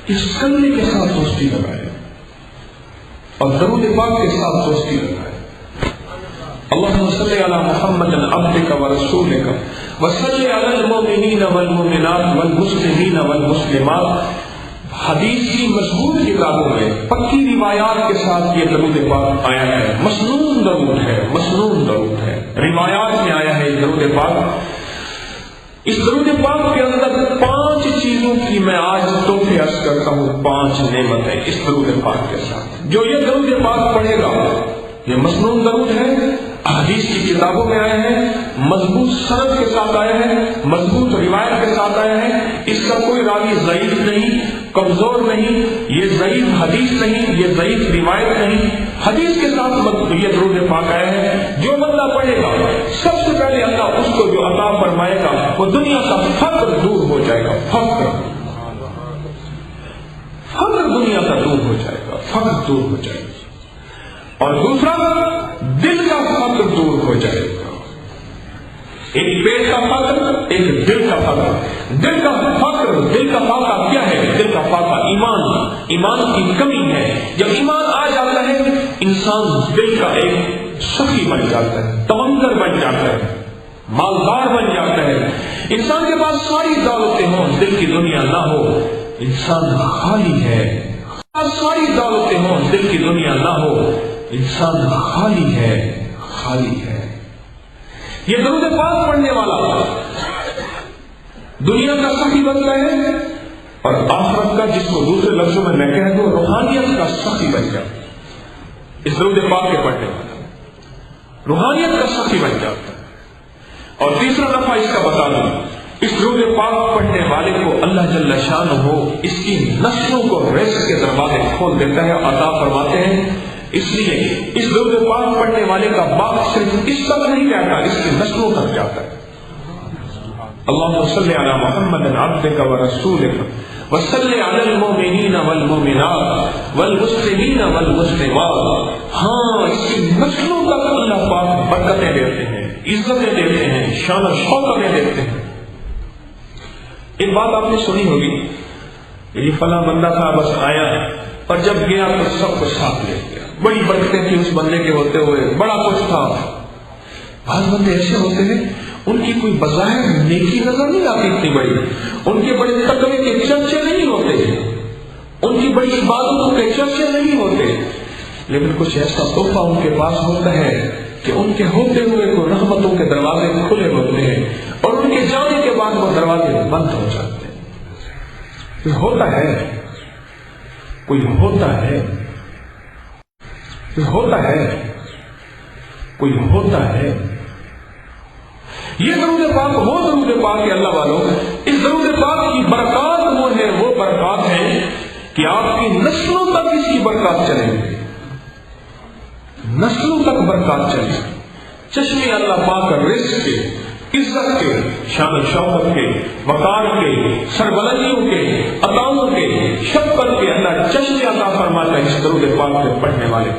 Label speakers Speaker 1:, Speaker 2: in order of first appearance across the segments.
Speaker 1: اس کلمے کے ساتھ دوستی لگائے اور درود پاک کے ساتھ دوستی لگائے. اللهم صل على محمد عبدك ورسولك وصل على المؤمنين والمؤمنات والمسلمين والمسلمات. حدیث کی مضبوط کتابوں میں پکی روایات کے ساتھ یہ درود پاک آیا ہے. مسنون درود ہے، مسنون درود ہے، روایات میں آیا ہے یہ درود پاک. اس درود پاک کے اندر 5 چیزوں کی میں آج تحفے عرض کرتا ہوں، 5 نعمتیں اس درود پاک کے ساتھ. جو یہ درود پاک پڑھے گا، یہ مسنون درود ہے، حدیث کی کتابوں میں آئے ہیں، مضبوط سند کے ساتھ آئے ہیں، مضبوط روایت کے ساتھ آئے ہیں. اس کا کوئی راوی ضعیف نہیں، کمزور نہیں، یہ ضعیف حدیث نہیں، یہ ضعیف روایت نہیں، حدیث کے ساتھ یہ درود پاک آیا ہے. جو بندہ پڑھے گا سب سے پہلے اللہ اس کو جو عطا فرمائے گا وہ دنیا کا فقر دور ہو جائے گا. فقر دنیا کا دور ہو جائے گا، فقر دور ہو جائے گا. اور دوسرا دل کا فقر دور ہو جائے گا. ایک پیٹ کا فقر، ایک دل کا فقر. دل کا فقر، دل کا فاقہ کیا ہے؟ دل کا فاقہ ایمان کی کمی ہے. جب ایمان آ جاتا ہے انسان دل کا ایک سخی بن جاتا ہے، تمنگر بن جاتا ہے، مالدار بن جاتا ہے. انسان کے پاس ساری دولتیں ہوں، دل کی دنیا نہ ہو، انسان خالی ہے. ساری دولتیں ہوں، دل کی دنیا نہ ہو، انسان خالی ہے، خالی ہے. یہ درود پاک پڑھنے والا دنیا کا سخی بنتا ہے اور آخرت کا، جس کو دوسرے لفظوں میں کہہ دوں، روحانیت کا سخی بن جاتا ہے. اس درود پاک کے پڑھنے والا روحانیت کا سخی بن جاتا ہے. اور تیسرا نفع اس کا بتا دوں، اس درود پاک پڑھنے والے کو اللہ جل شانہ اس کی نسلوں کو رزق کے دروازے کھول دیتا ہے، عطا فرماتے ہیں. اس لیے اس درود پاک پڑھنے والے کا باپ صرف اس تک نہیں کہتا، اس کی نسلوں تک جاتا ہے. اللهم صل على محمد عبدك ورسولك وصل على المؤمنين والمؤمنات والمسلمين والمسلمات. ہاں، اس کی نسلوں تک اللہ پاک برکتیں دیتے ہیں، عزتیں دیتے ہیں، شان و شوکتیں دیتے ہیں. ایک بات آپ نے سنی ہوگی، یہ فلاں بندہ تھا، بس آیا اور جب گیا تو سب کو ساتھ لے گیا. بڑی برکتیں تھی اس بندے کے ہوتے ہوئے، بڑا کچھ تھا. بعض بندے ایسے ہوتے ہیں ان کی کوئی بظاہر نیکی نظر نہیں آتی اتنی بڑی، ان کے بڑے تقوی کے چرچے نہیں ہوتے، ان کی بڑی عبادتوں کے چرچے نہیں ہوتے، لیکن کچھ ایسا تحفہ ان کے پاس ہوتا ہے کہ ان کے ہوتے ہوئے کو رحمتوں کے دروازے کھلے ہوتے ہیں اور ان کے جانے کے بعد وہ دروازے بند ہو جاتے ہیں. کوئی ہوتا ہے، کوئی ہوتا ہے، کوئی ہوتا ہے، کوئی ہوتا ہے. یہ درود پاک وہ درود پاک ہے اللہ والوں. اس درود پاک کی برکات وہ ہے، وہ برکات ہے کہ آپ کی نسلوں تک اس کی برکات چلے گی، نسلوں تک برکات چلے گی. چشمے اللہ پاک کا رزق کے، عزت کے، شان و شوکت کے، وقار کے، سربلندیوں کے، عطاؤں کے، شفقت کے اللہ چشمے عطا فرماتا ہے اس درود پاک کے پڑھنے والے.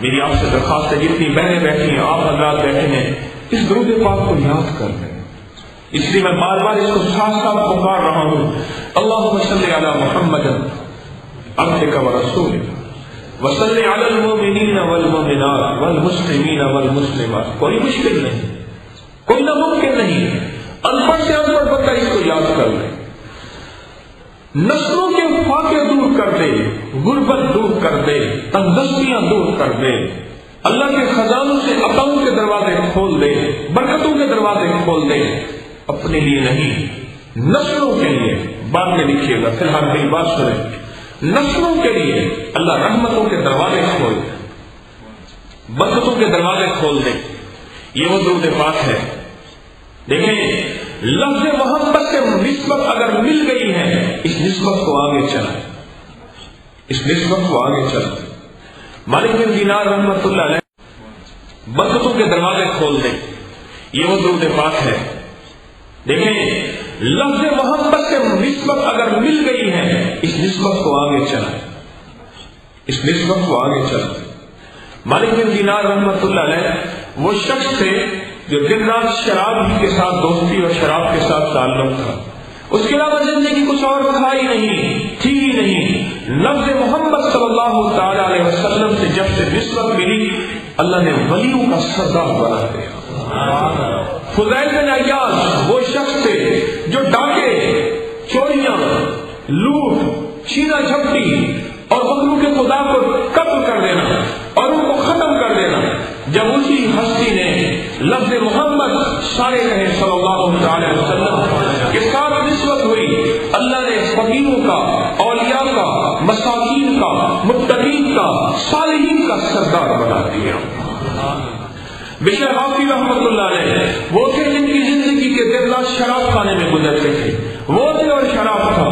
Speaker 1: میری آپ سے درخواست ہے، جتنی بہنیں بیٹھی ہیں، آپ حضرات بیٹھے ہیں، اس درود پاک کو یاد کر لیں. اس لیے میں بار بار اس کو ساتھ ساتھ پکار رہا ہوں. اللہم صل علی محمد عبدک ورسولک وصل علی المؤمنین والمؤمنات والمسلمین والمسلمات. کوئی مشکل نہیں، کوئی ناممکن نہیں. ان پڑھ سے ان پڑھ بندہ اس کو یاد کر لے. نسلوں کے فاقے دور کر دے، غربت دور کر دے، تندرستیاں دور کر دے، اللہ کے خزانوں سے عطاؤں کے دروازے کھول دے، برکتوں کے دروازے کھول دے. اپنے لیے نہیں، نسلوں کے لیے. بعد میں لکھیے گا، فی الحال میری بات سنیں. نسلوں کے لیے اللہ رحمتوں کے دروازے کھول دے، برکتوں کے دروازے کھول دے. یہ وہ درود پاک ہے. دیکھیں، لفظ محبت سے نسبت اگر مل گئی ہے، اس نسبت کو آگے چلائیں، اس نسبت کو آگے چلائیں. مالک بن دینار رحمۃ اللہ علیہ برکتوں کے دروازے کھول دیں. یہ وہ درود پاک ہے. دیکھیں، لفظ محبت سے نسبت اگر مل گئی ہے، اس نسبت کو آگے چلائیں، اس نسبت کو آگے چلائیں. مالک بن دینار رحمۃ اللہ علیہ وہ شخص تھے جو دن رات شراب ہی کے ساتھ دوستی اور شراب کے ساتھ تعلق تھا. اس کے علاوہ زندگی کچھ اور تھا ہی نہیں، تھی ہی نہیں۔ لفظ محمد صلی اللہ تعالی علیہ وسلم سے جب سے نسبت ملی، اللہ نے ولیوں کا سردار بنا دیا۔ فضیل بن عیاض وہ شخص تھے جو ڈاکے، چوریاں، لوٹ، چھینا جھپٹی اور مخلوق خدا کو قتل کر دینا اور ان کو ختم کر دینا، جب اسی ہستی نے لفظ محمد صلی اللہ علیہ وسلم کے ساتھ نسبت ہوئی، اللہ نے فقیروں کا، اولیاء کا، مساکین کا، متقین کا، صالحین کا سردار بنا دیا۔ بشر حافظ رحمۃ اللہ علیہ وہ تھے جن کی زندگی کے دن رات شراب خانے میں گزرتے تھے، وہ تھے اور شراب تھا،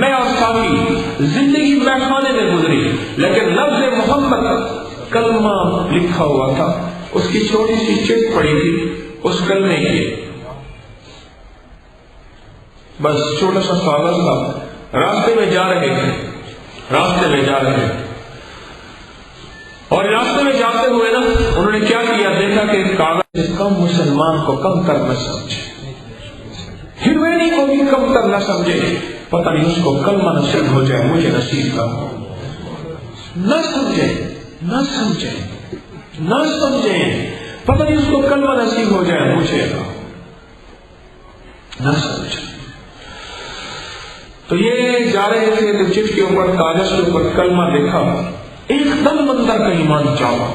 Speaker 1: میں اور ساقی زندگی میں خانے میں گزری، لیکن لفظ محمد کلمہ لکھا ہوا تھا، اس کی چھوٹی سی چٹ پڑی تھی اس کلمے کی، بس چھوٹا سا کاغذ تھا، راستے میں جا رہے تھے اور راستے میں جاتے ہوئے نا انہوں نے کیا کیا، دیکھا کہ کاغذ کم مسلمان کو کم تر نہ سمجھے، ہروینی کو بھی کم تر نہ سمجھے، پتہ نہیں اس کو کلمہ نصیب ہو جائے، مجھے نصیب نہ ہو، نہ سمجھے پتہ نہیں اس کو کلمہ نصیب ہو جائے، مجھے نہ سمجھے۔ تو یہ جا رہے تھے تو چٹ کے اوپر، کاغذ کے اوپر کلمہ دیکھا، ایک دم اندر کا ایمان چاہا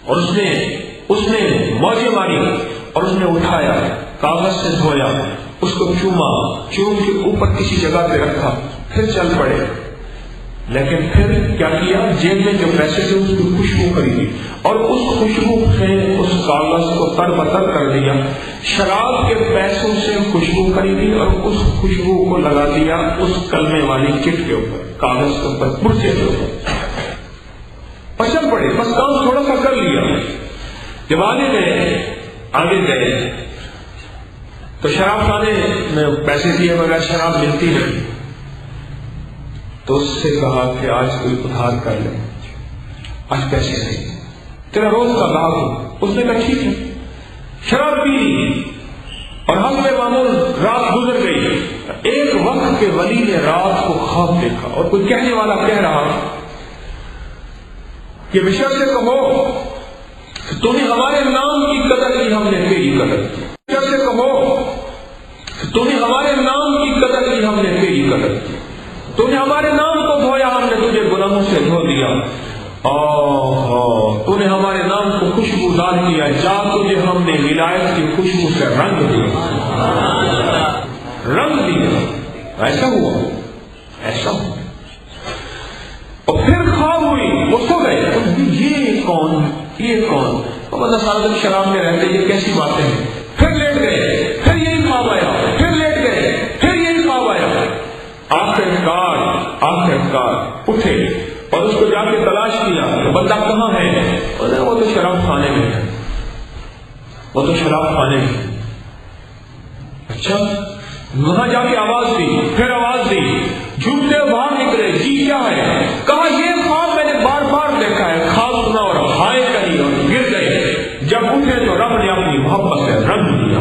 Speaker 1: اور اس نے موجیں ماری اور اس نے اٹھایا، کاغذ سے دھویا، اس کو چوم کے اوپر کسی جگہ پہ رکھا، پھر چل پڑے۔ لیکن پھر کیا کیا، جیب میں جو پیسے تھے اس کی خوشبو خریدی اور اس خوشبو سے اس کاغذ کو تر بتر کر دیا، شراب کے پیسوں سے خوشبو خریدی اور اس خوشبو کو لگا دیا اس کلمے والی چٹ کے اوپر، کاغذ کے اوپر، پرچے کے اوپر، اور چل پڑے، بس کام تھوڑا سا کر لیا۔ جب آگے گئے تو شراب خانے میں پیسے دیے بغیر شراب ملتی نہیں، تو اس سے کہا کہ آج کوئی ادھار کر لے، آج پیسے نہیں، تیرا روز کا گاہک ہو۔ اس نے کہا ٹھیک ہے، شراب پی لی اور ہم میں معمول رات گزر گئی۔ ایک وقت کے ولی نے رات کو خواب دیکھا اور کوئی کہنے والا کہہ رہا کہ بشر سے کہو کہ تمہیں ہمارے نام کی قدر کی، ہم نے تیری قدر کی۔ بشر سے کہو کہ تمہیں ہمارے نام کی قدر کی، ہم نے تیری قدر کی۔ تم نے ہمارے نام کو دھویا، ہم نے تجھے گناہوں سے دھو دیا۔ تو نے ہمارے نام کو خوشبودار کیا، جا تجھے ہم نے ولایت کی خوشبو سے رنگ دیا۔ ایسا ہوا اور پھر خواب ہوئی، وہ سو گئے، یہ کون بندہ سارا دن شراب میں رہتے، یہ کیسی باتیں ہیں؟ پھر لیٹ گئے، پھر یہی خواب آیا، پھر لیٹ گئے، پھر یہی خواب آیا۔ آخرکار اٹھے اور اس کو جا کے تلاش کیا کہ بندہ کہاں ہے؟ وہ تو شراب خانے میں ہے، اچھا، وہاں جا کے آواز دی، پھر آواز دی، جھوٹے باہر نکلے، جی کیا ہے؟ کہا یہ خواب میں نے بار بار دیکھا ہے، خواب سنا اور ہائے کہی اور گر گئے۔ جب اٹھے تو رب نے اپنی محبت سے رنگ دیا۔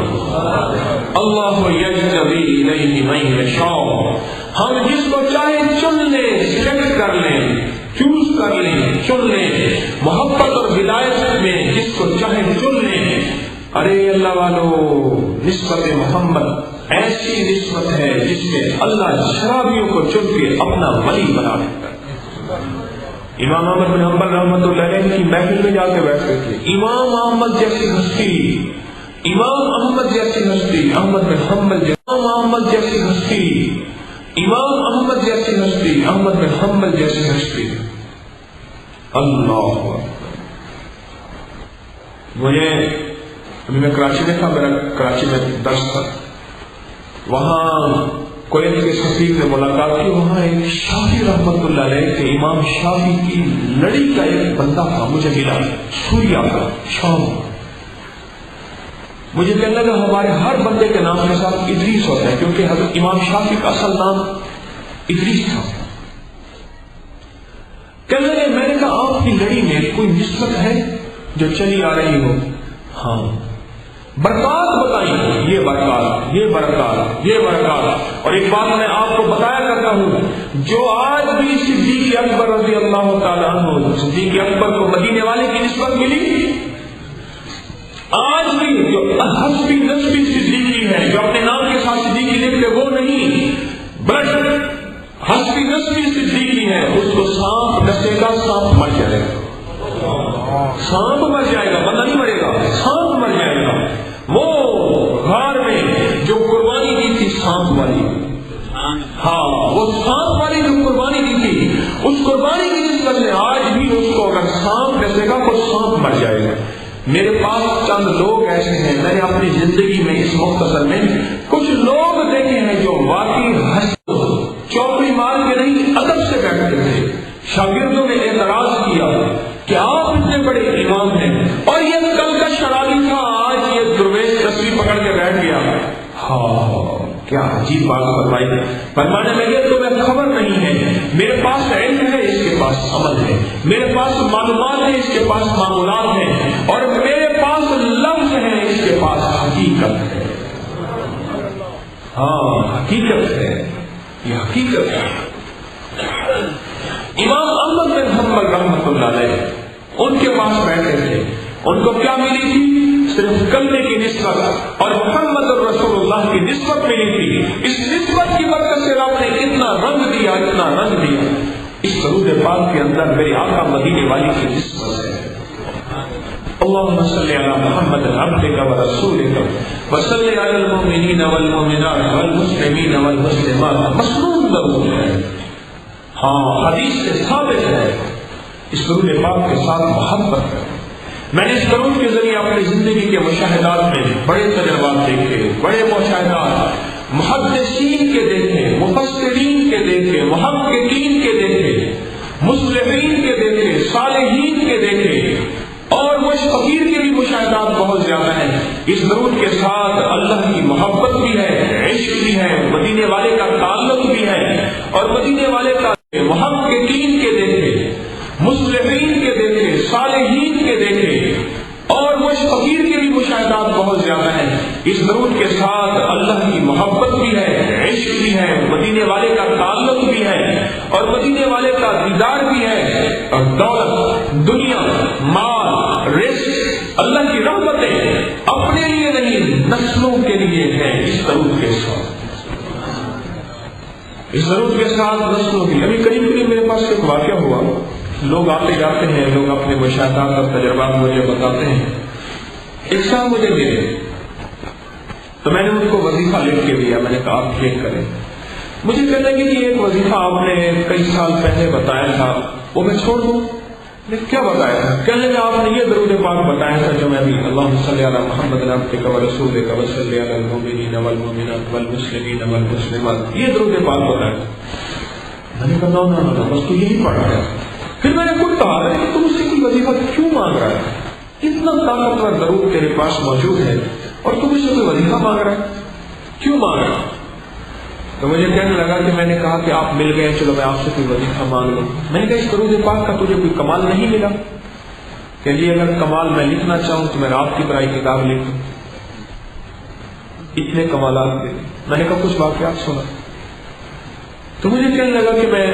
Speaker 1: اللہ یجتبی الیہ من یشاء، ہم جس کو چاہے چن لیں، سلیکٹ کر لیں، چوز کر لیں، چن لیں، محبت اور ولایت میں جس کو چاہے چن لیں۔ ارے اللہ والو، نسبت محمد ایسی نسبت ہے جس میں اللہ شرابیوں کو چن کے اپنا ولی بنا دیتا ہے۔ امام احمد بن حنبل رحمۃ اللہ علیہ کی محفل میں جا کے بیٹھتے تھے، امام احمد جیسی ہستی، امام احمد جیسی ہستی، احمد بن حنبل امام احمد جیسی ہستی، امام احمد جیسی ہستی، احمد بن حنبل جیسی ہستی۔ اللہ، مجھے ابھی میں کراچی میں تھا، میرا کراچی میں درس تھا، وہاں کویت کے سفیر نے ملاقات کی، وہاں ایک شافعی رحمۃ اللہ علیہ کے امام شافعی کی لڑی کا ایک بندہ تھا، مجھے ملا سوریا کا، شام۔ مجھے کہنے لگا ہمارے ہر بندے کے نام کے ساتھ ادریس ہوتا ہے، کیونکہ حضرت امام شافعی کا اصل نام ادریس تھا۔ کہنے لگے، میں نے کہا آپ کی لڑی میں کوئی نسبت ہے جو چلی آ رہی ہو؟ ہاں۔ برکات بتائی، یہ برکات، یہ برکات، یہ برکات۔ اور ایک بات میں آپ کو بتایا کرتا ہوں، جو آج بھی صدیق اکبر رضی اللہ تعالیٰ عنہ، صدیق اکبر کو مدینے والے کی نسبت ملی، آج بھی جو حسبی نسبی صدیقی ہے، جو اپنے نام کے ساتھ صدیقی لکھتے وہ نہیں، بلکہ حسبی نسبی صدیقی ہے، اس کو سانپ ڈسے گا، سانپ مر جائے گا، سانپ مر جائے گا، بندہ نہیں مرے گا، سانپ مر جائے گا۔ وہ غار میں جو قربانی دی تھی سانپ والی، ہاں وہ سانپ والی جو قربانی دی تھی، اس قربانی کی نسبت سے آج بھی اس کو اگر سانپ ڈسے گا تو سانپ مر جائے گا۔ میرے پاس چند لوگ ایسے ہیں، میں نے اپنی زندگی میں اس مختصر میں کچھ لوگ دیکھے ہیں جو واقعی چوپڑی مار کے نہیں ادب سے بیٹھتے تھے۔ شاگردوں نے اعتراض کیا کہ آپ اتنے بڑے امام ہیں اور یہ کل کا شرابی تھا، آج یہ درویش تصویر پکڑ کے بیٹھ گیا۔ ہاں کیا عجیب بات فرمائی، فرمانے لگے تمہیں خبر نہیں ہے، میرے پاس علم ہے، اس کے پاس عمل ہے، میرے پاس معلومات ہے، اس کے پاس معمولات ہیں، اور میرے پاس لفظ ہے، اس کے پاس حقیقت ہے۔ ہاں حقیقت ہے، یہ حقیقت ہے۔ امام احمد بن حنبل رحمۃ اللہ علیہ ان کے پاس بیٹھے تھے، ان کو کیا ملی تھی؟ صرف کلمے کی نسبت اور محمد رسول اللہ کی نسبت ملی تھی۔ اس نسبت کی برکت سے رب نے اتنا رنگ دیا، اتنا رنگ دیا۔ اس درود پاک کے اندر میرے آقا مدینے والی کی نسبت ہے۔ اللهم صل على محمد عبدك ورسولك وصل على المؤمنين والمؤمنات والمسلمين والمسلمات، مسنون درود ہے، ہاں حدیث سے ثابت ہے۔ اس درود پاک کے ساتھ محبت ہے۔ میں نے اس درود کے ذریعے اپنی زندگی کے مشاہدات میں بڑے تجربات دیکھے، بڑے مشاہدات محدثین کے دیکھے، مفسرین کے دیکھے، محققین کے دیکھے، مصلحین کے دیکھے، صالحین کے دیکھے، اور وہ فقیر کے بھی مشاہدات بہت زیادہ ہیں۔ اس درود کے ساتھ اللہ کی محبت بھی ہے، عشق بھی ہے، مدینے والے کا تعلق بھی ہے، اور مدینے والے کا محققین کے دیکھے، مصلحین کے دیکھے، صالحین کے دیکھے، اور وہ فقیر کے بھی مشاہدات بہت زیادہ ہیں۔ اس درود کے ساتھ اللہ کی محبت بھی ہے، عشق بھی ہے، مدینے والے کا تعلق بھی ہے، اور مدینے والے کا دیدار بھی ہے، اور دولت، دنیا، مال، رزق، اللہ کی رحمتیں اپنے لیے نہیں نسلوں کے لیے ہے۔ اس درود کے ساتھ، اس درود کے ساتھ نسلوں کی۔ ابھی قریب میرے پاس ایک واقعہ ہوا، لوگ آتے جاتے ہیں، لوگ اپنے مشاہدات اور تجربات مجھے بتاتے ہیں۔ ایک صاحب مجھے ملے تو میں نے ان کو وظیفہ لکھ کے دیا، میں نے کہا آپ لکھ کریں۔ مجھے کہنے لگے کہ ایک وظیفہ آپ نے کئی سال پہلے بتایا تھا، وہ میں چھوڑ دوں؟ نے کیا بتایا تھا؟ کہنے لگے آپ نے یہ درود پاک بتایا تھا جو میں ابھی اللہم صلی علی محمد عبدک ورسولک وصلی علی المؤمنین والمؤمنات والمسلمین والمسلمات، یہ درود پاک بتایا تھا۔ میں نے کہا نو بس تو یہی پڑھا ہے۔ پھر میں نے خود کہا کہ تم اس سے کوئی وظیفہ کیوں مانگ رہا ہے؟ اتنا طاقتور درود تیرے پاس موجود ہے اور تم اس سے کوئی وظیفہ مانگ رہا ہے، کیوں مانگ رہا ہے؟ تو مجھے کہنے لگا کہ میں نے کہا کہ آپ مل گئے، چلو میں آپ سے کوئی وظیفہ مانگ لوں۔ میں نے کہا اس درود پاک کا تجھے کوئی کمال نہیں ملا؟ کہ جی اگر کمال میں لکھنا چاہوں تو میں رات کی برائی کتاب لکھ دوں، اتنے کمالات دے۔ میں نے کہا کچھ واقعات سنا۔ تو مجھے کہنے لگا کہ میں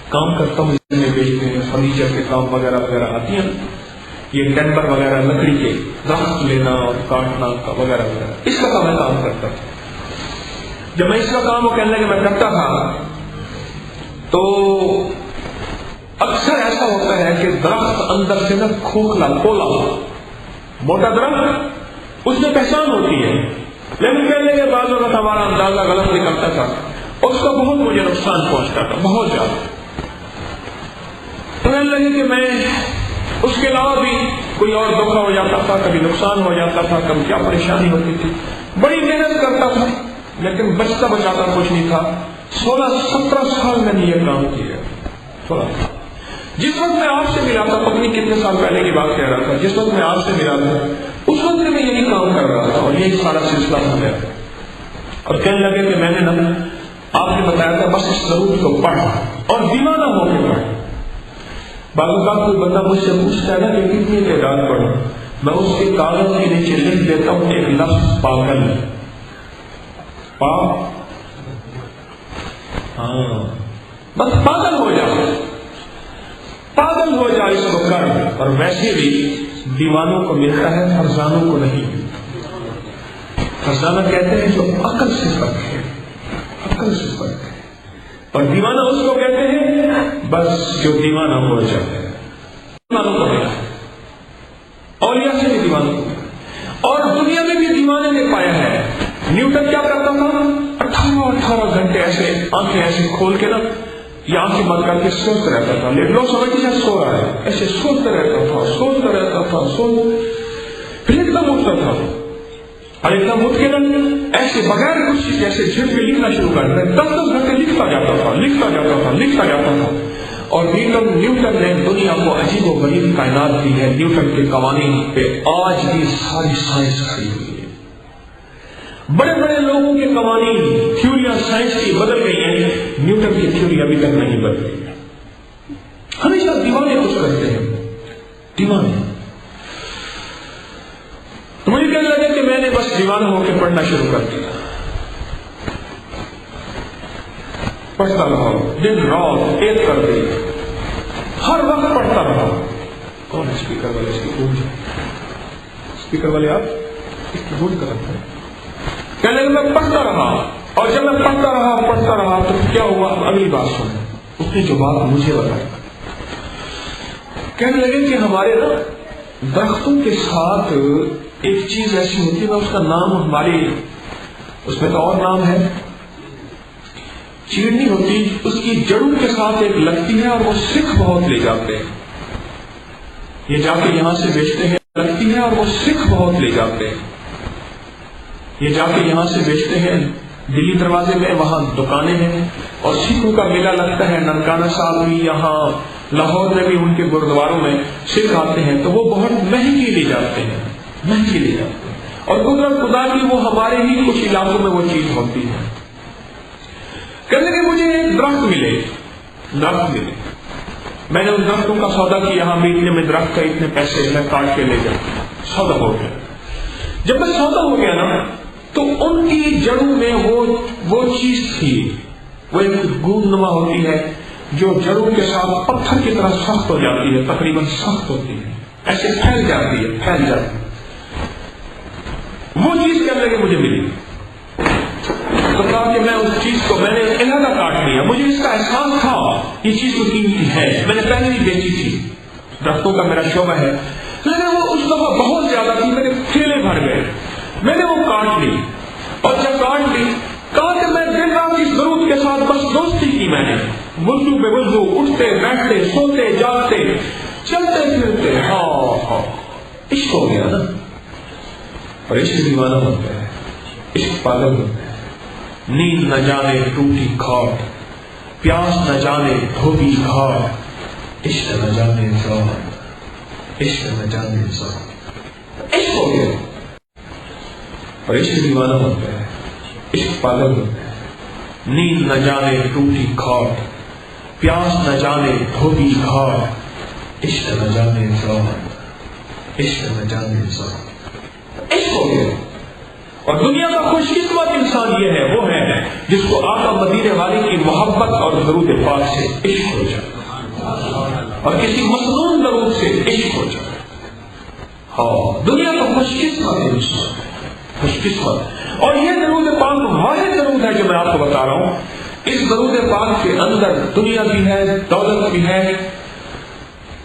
Speaker 1: کام کرتا ہوں، اس میں بیچتے ہیں فرنیچر کے کام وغیرہ وغیرہ آتی ہیں، یہ ٹیمبر وغیرہ لکڑی کے درخت لینا اور کاٹنا کا وغیرہ وغیرہ، اس کا میں کام کرتا تھا۔ جب میں اس کا کام وہ کہنے لگے میں کرتا تھا تو اکثر ایسا ہوتا ہے کہ درخت اندر سے نا کھوکھلا پولا موٹا درخت، اس میں پہچان ہوتی ہے، لیکن کہنے لگے بعض وقت ہمارا اندازہ غلط نکلتا تھا، اس کا بہت مجھے نقصان پہنچتا تھا، بہت زیادہ۔ تو کہنے لگے کہ میں اس کے علاوہ بھی کوئی اور دھوکہ ہو جاتا تھا، کبھی نقصان ہو جاتا تھا، کبھی کیا پریشانی ہوتی تھی، بڑی محنت کرتا تھا لیکن بچتا بچاتا کچھ نہیں تھا۔ 16-17 سال میں نے یہ کام کیا، 16 سال۔ جس وقت میں آپ سے ملا تھا، پتہ نہیں کتنے سال پہلے کی بات کہہ رہا تھا، جس وقت میں آپ سے ملا تھا اس وقت میں یہی کام کر رہا تھا اور یہی سارا سلسلہ ہو گیا۔ اور کہنے لگے کہ میں نے نا آپ نے بتایا تھا بس اس درود کو پڑھ اور دیوانہ ہو کے پڑھ۔ بعض اوقات کوئی بندہ مجھ سے پوچھتا ہے نا کہ کتنی تعداد پڑھوں، میں اس کے کاغذ کے نیچے لکھ دیتا ہوں ایک لفظ پاگل. بس پاگل ہو جاؤ، پاگل ہو جائے اس کو کر. اور ویسے بھی دیوانوں کو ملتا ہے، فرزانوں کو نہیں. فرزانہ کہتے ہیں جو عقل سے فرق ہے، عقل سے فرق ہے. اور دیوانہ اس کو کہتے ہیں بس جو دیوانہ ہو جائے. دیوانوں کو ملا، اولیاء سے بھی دیوانوں کو ملا. اور دنیا میں بھی دیوانے نے پایا ہے. نیوٹن کیا کرتا تھا؟ 18 گھنٹے ایسے آنکھیں ایسے کھول کے نا، یہ آنکھیں بند کر کے سوچتا رہتا تھا. لوگ سمجھتے ہیں سو رہا ہے، ایسے سوچتا رہتا تھا، سوچتا رہتا تھا، پھر ایک دم اٹھتا تھا اور ایک دم اٹھ کے نا ایسے بغیر کچھ چیز ایسے جھٹ کے لکھنا شروع کر دیا. 10 گھنٹے لکھتا جاتا تھا، لکھتا جاتا تھا، لکھتا جاتا تھا. اور نیوٹن نے دنیا کو عجیب و غریب کائنات دی ہے. نیوٹن کے قوانین پہ آج بھی ساری سائنس کھڑی ہوئی ہے. بڑے بڑے لوگوں کے قوانین، تھیوریاں سائنس کی بدل گئی ہیں، نیوٹن کی تھیوری ابھی تک نہیں بدل گئی ہے. ہمیشہ دیوانے کچھ کرتے ہیں، دیوانے. تو مجھے کہنے لگا کہ میں نے بس دیوانہ ہو کے پڑھنا شروع کر دیا. پڑھتا رہا دن رات ایک کر دی، ہر وقت پڑھتا رہا. کون ہے اسپیکر والے؟ اس کی گونج، اسپیکر والے آپ اس کی گونج کر رکھتے ہیں. کہنے لگا میں پڑھتا رہا، اور جب میں پڑھتا رہا تو کیا ہوا؟ اگلی بات سنیں. اس نے جو بات مجھے بتائی، کہنے لگے کہ ہمارے نا درختوں کے ساتھ ایک چیز ایسی ہوتی ہے، اس کا نام ہماری اس میں تو اور نام ہے، چیڑنی ہوتی. اس کی جڑوں کے ساتھ ایک لگتی ہے اور وہ سکھ بہت لے جاتے ہیں. یہ جا کے یہاں سے بیچتے ہیں، لگتی ہے اور وہ سکھ بہت لے جاتے ہیں. یہ جا کے یہاں سے بیچتے ہیں. دلی دروازے میں وہاں دکانیں ہیں اور سکھوں کا میلہ لگتا ہے. ننکانہ صاحب بھی، یہاں لاہور میں بھی ان کے گرودواروں میں سکھ آتے ہیں تو وہ بہت مہنگی لے جاتے ہیں، مہنگی لے جاتے ہیں. اور قدرت خدا کی وہ ہمارے ہی کچھ علاقوں میں وہ چیز ہوتی ہے. کہنے کہ مجھے ایک درخت ملے. میں نے ان درختوں کا سودا کیا. یہاں بھی اتنے میں درخت کا اتنے پیسے میں کاٹ کے لے جاؤں. سودا ہو گیا. جب میں سودا ہو گیا نا تو ان کی جڑوں میں وہ چیز تھی، وہ ایک گوند نما ہوتی ہے جو جڑوں کے ساتھ پتھر کی طرح سخت ہو جاتی ہے، تقریباً سخت ہوتی ہے، ایسے پھیل جاتی ہے. وہ چیز کہنے لگے مجھے ملی. تو کہا کہ میں اس چیز کو میں نے علیحدہ کاٹ لیا. مجھے اس کا احساس تھا یہ چیز تو قیمتی ہے، میں نے پہلے ہی بیچی تھی، درختوں کا میرا شعبہ ہے. لیکن وہ اس دفعہ بہت زیادہ تھی، میرے تھیلے بھر گئے. میں نے وہ کاٹ لی اور جب کاٹ لی کہا کہ میں دن رات اس درود کے ساتھ بس دوستی کی. میں نے وضو بے وضو اٹھتے بیٹھتے سوتے جاگتے چلتے پھرتے عشق ہو گیا نا. اور عشق دیوانہ ہوتا ہے، عشق پاگل ہوتا ہے. نیند نہ جانے ٹوٹی کھاٹ، پیاس نہ جانے دھوبی گھاٹ، عشق نہ جانے ذات، عشق نہ جانے ذات. عشق ہو گیا. اور عشق دیوانہ ہوتا ہے، عشق پاگل ہوتا ہے. نیند نہ جانے ٹوٹی کھاٹ، پیاس نہ جانے دھوبی گھاٹ، عشق نہ جانے ذات، عشق نہ جانے ذات. عشق ہو گیا. اور دنیا کا خوش قسمت انسان یہ ہے، وہ ہے جس کو آقا مدینے والے کی محبت اور درود پاک سے عشق ہو جائے اور کسی مصنون درود سے عشق ہو جائے. دنیا کا خوش قسمت انسان، خوش قسمت. اور یہ درود پاک واحد درود ہے جو میں آپ کو بتا رہا ہوں. اس درود پاک کے اندر دنیا بھی ہے، دولت بھی ہے،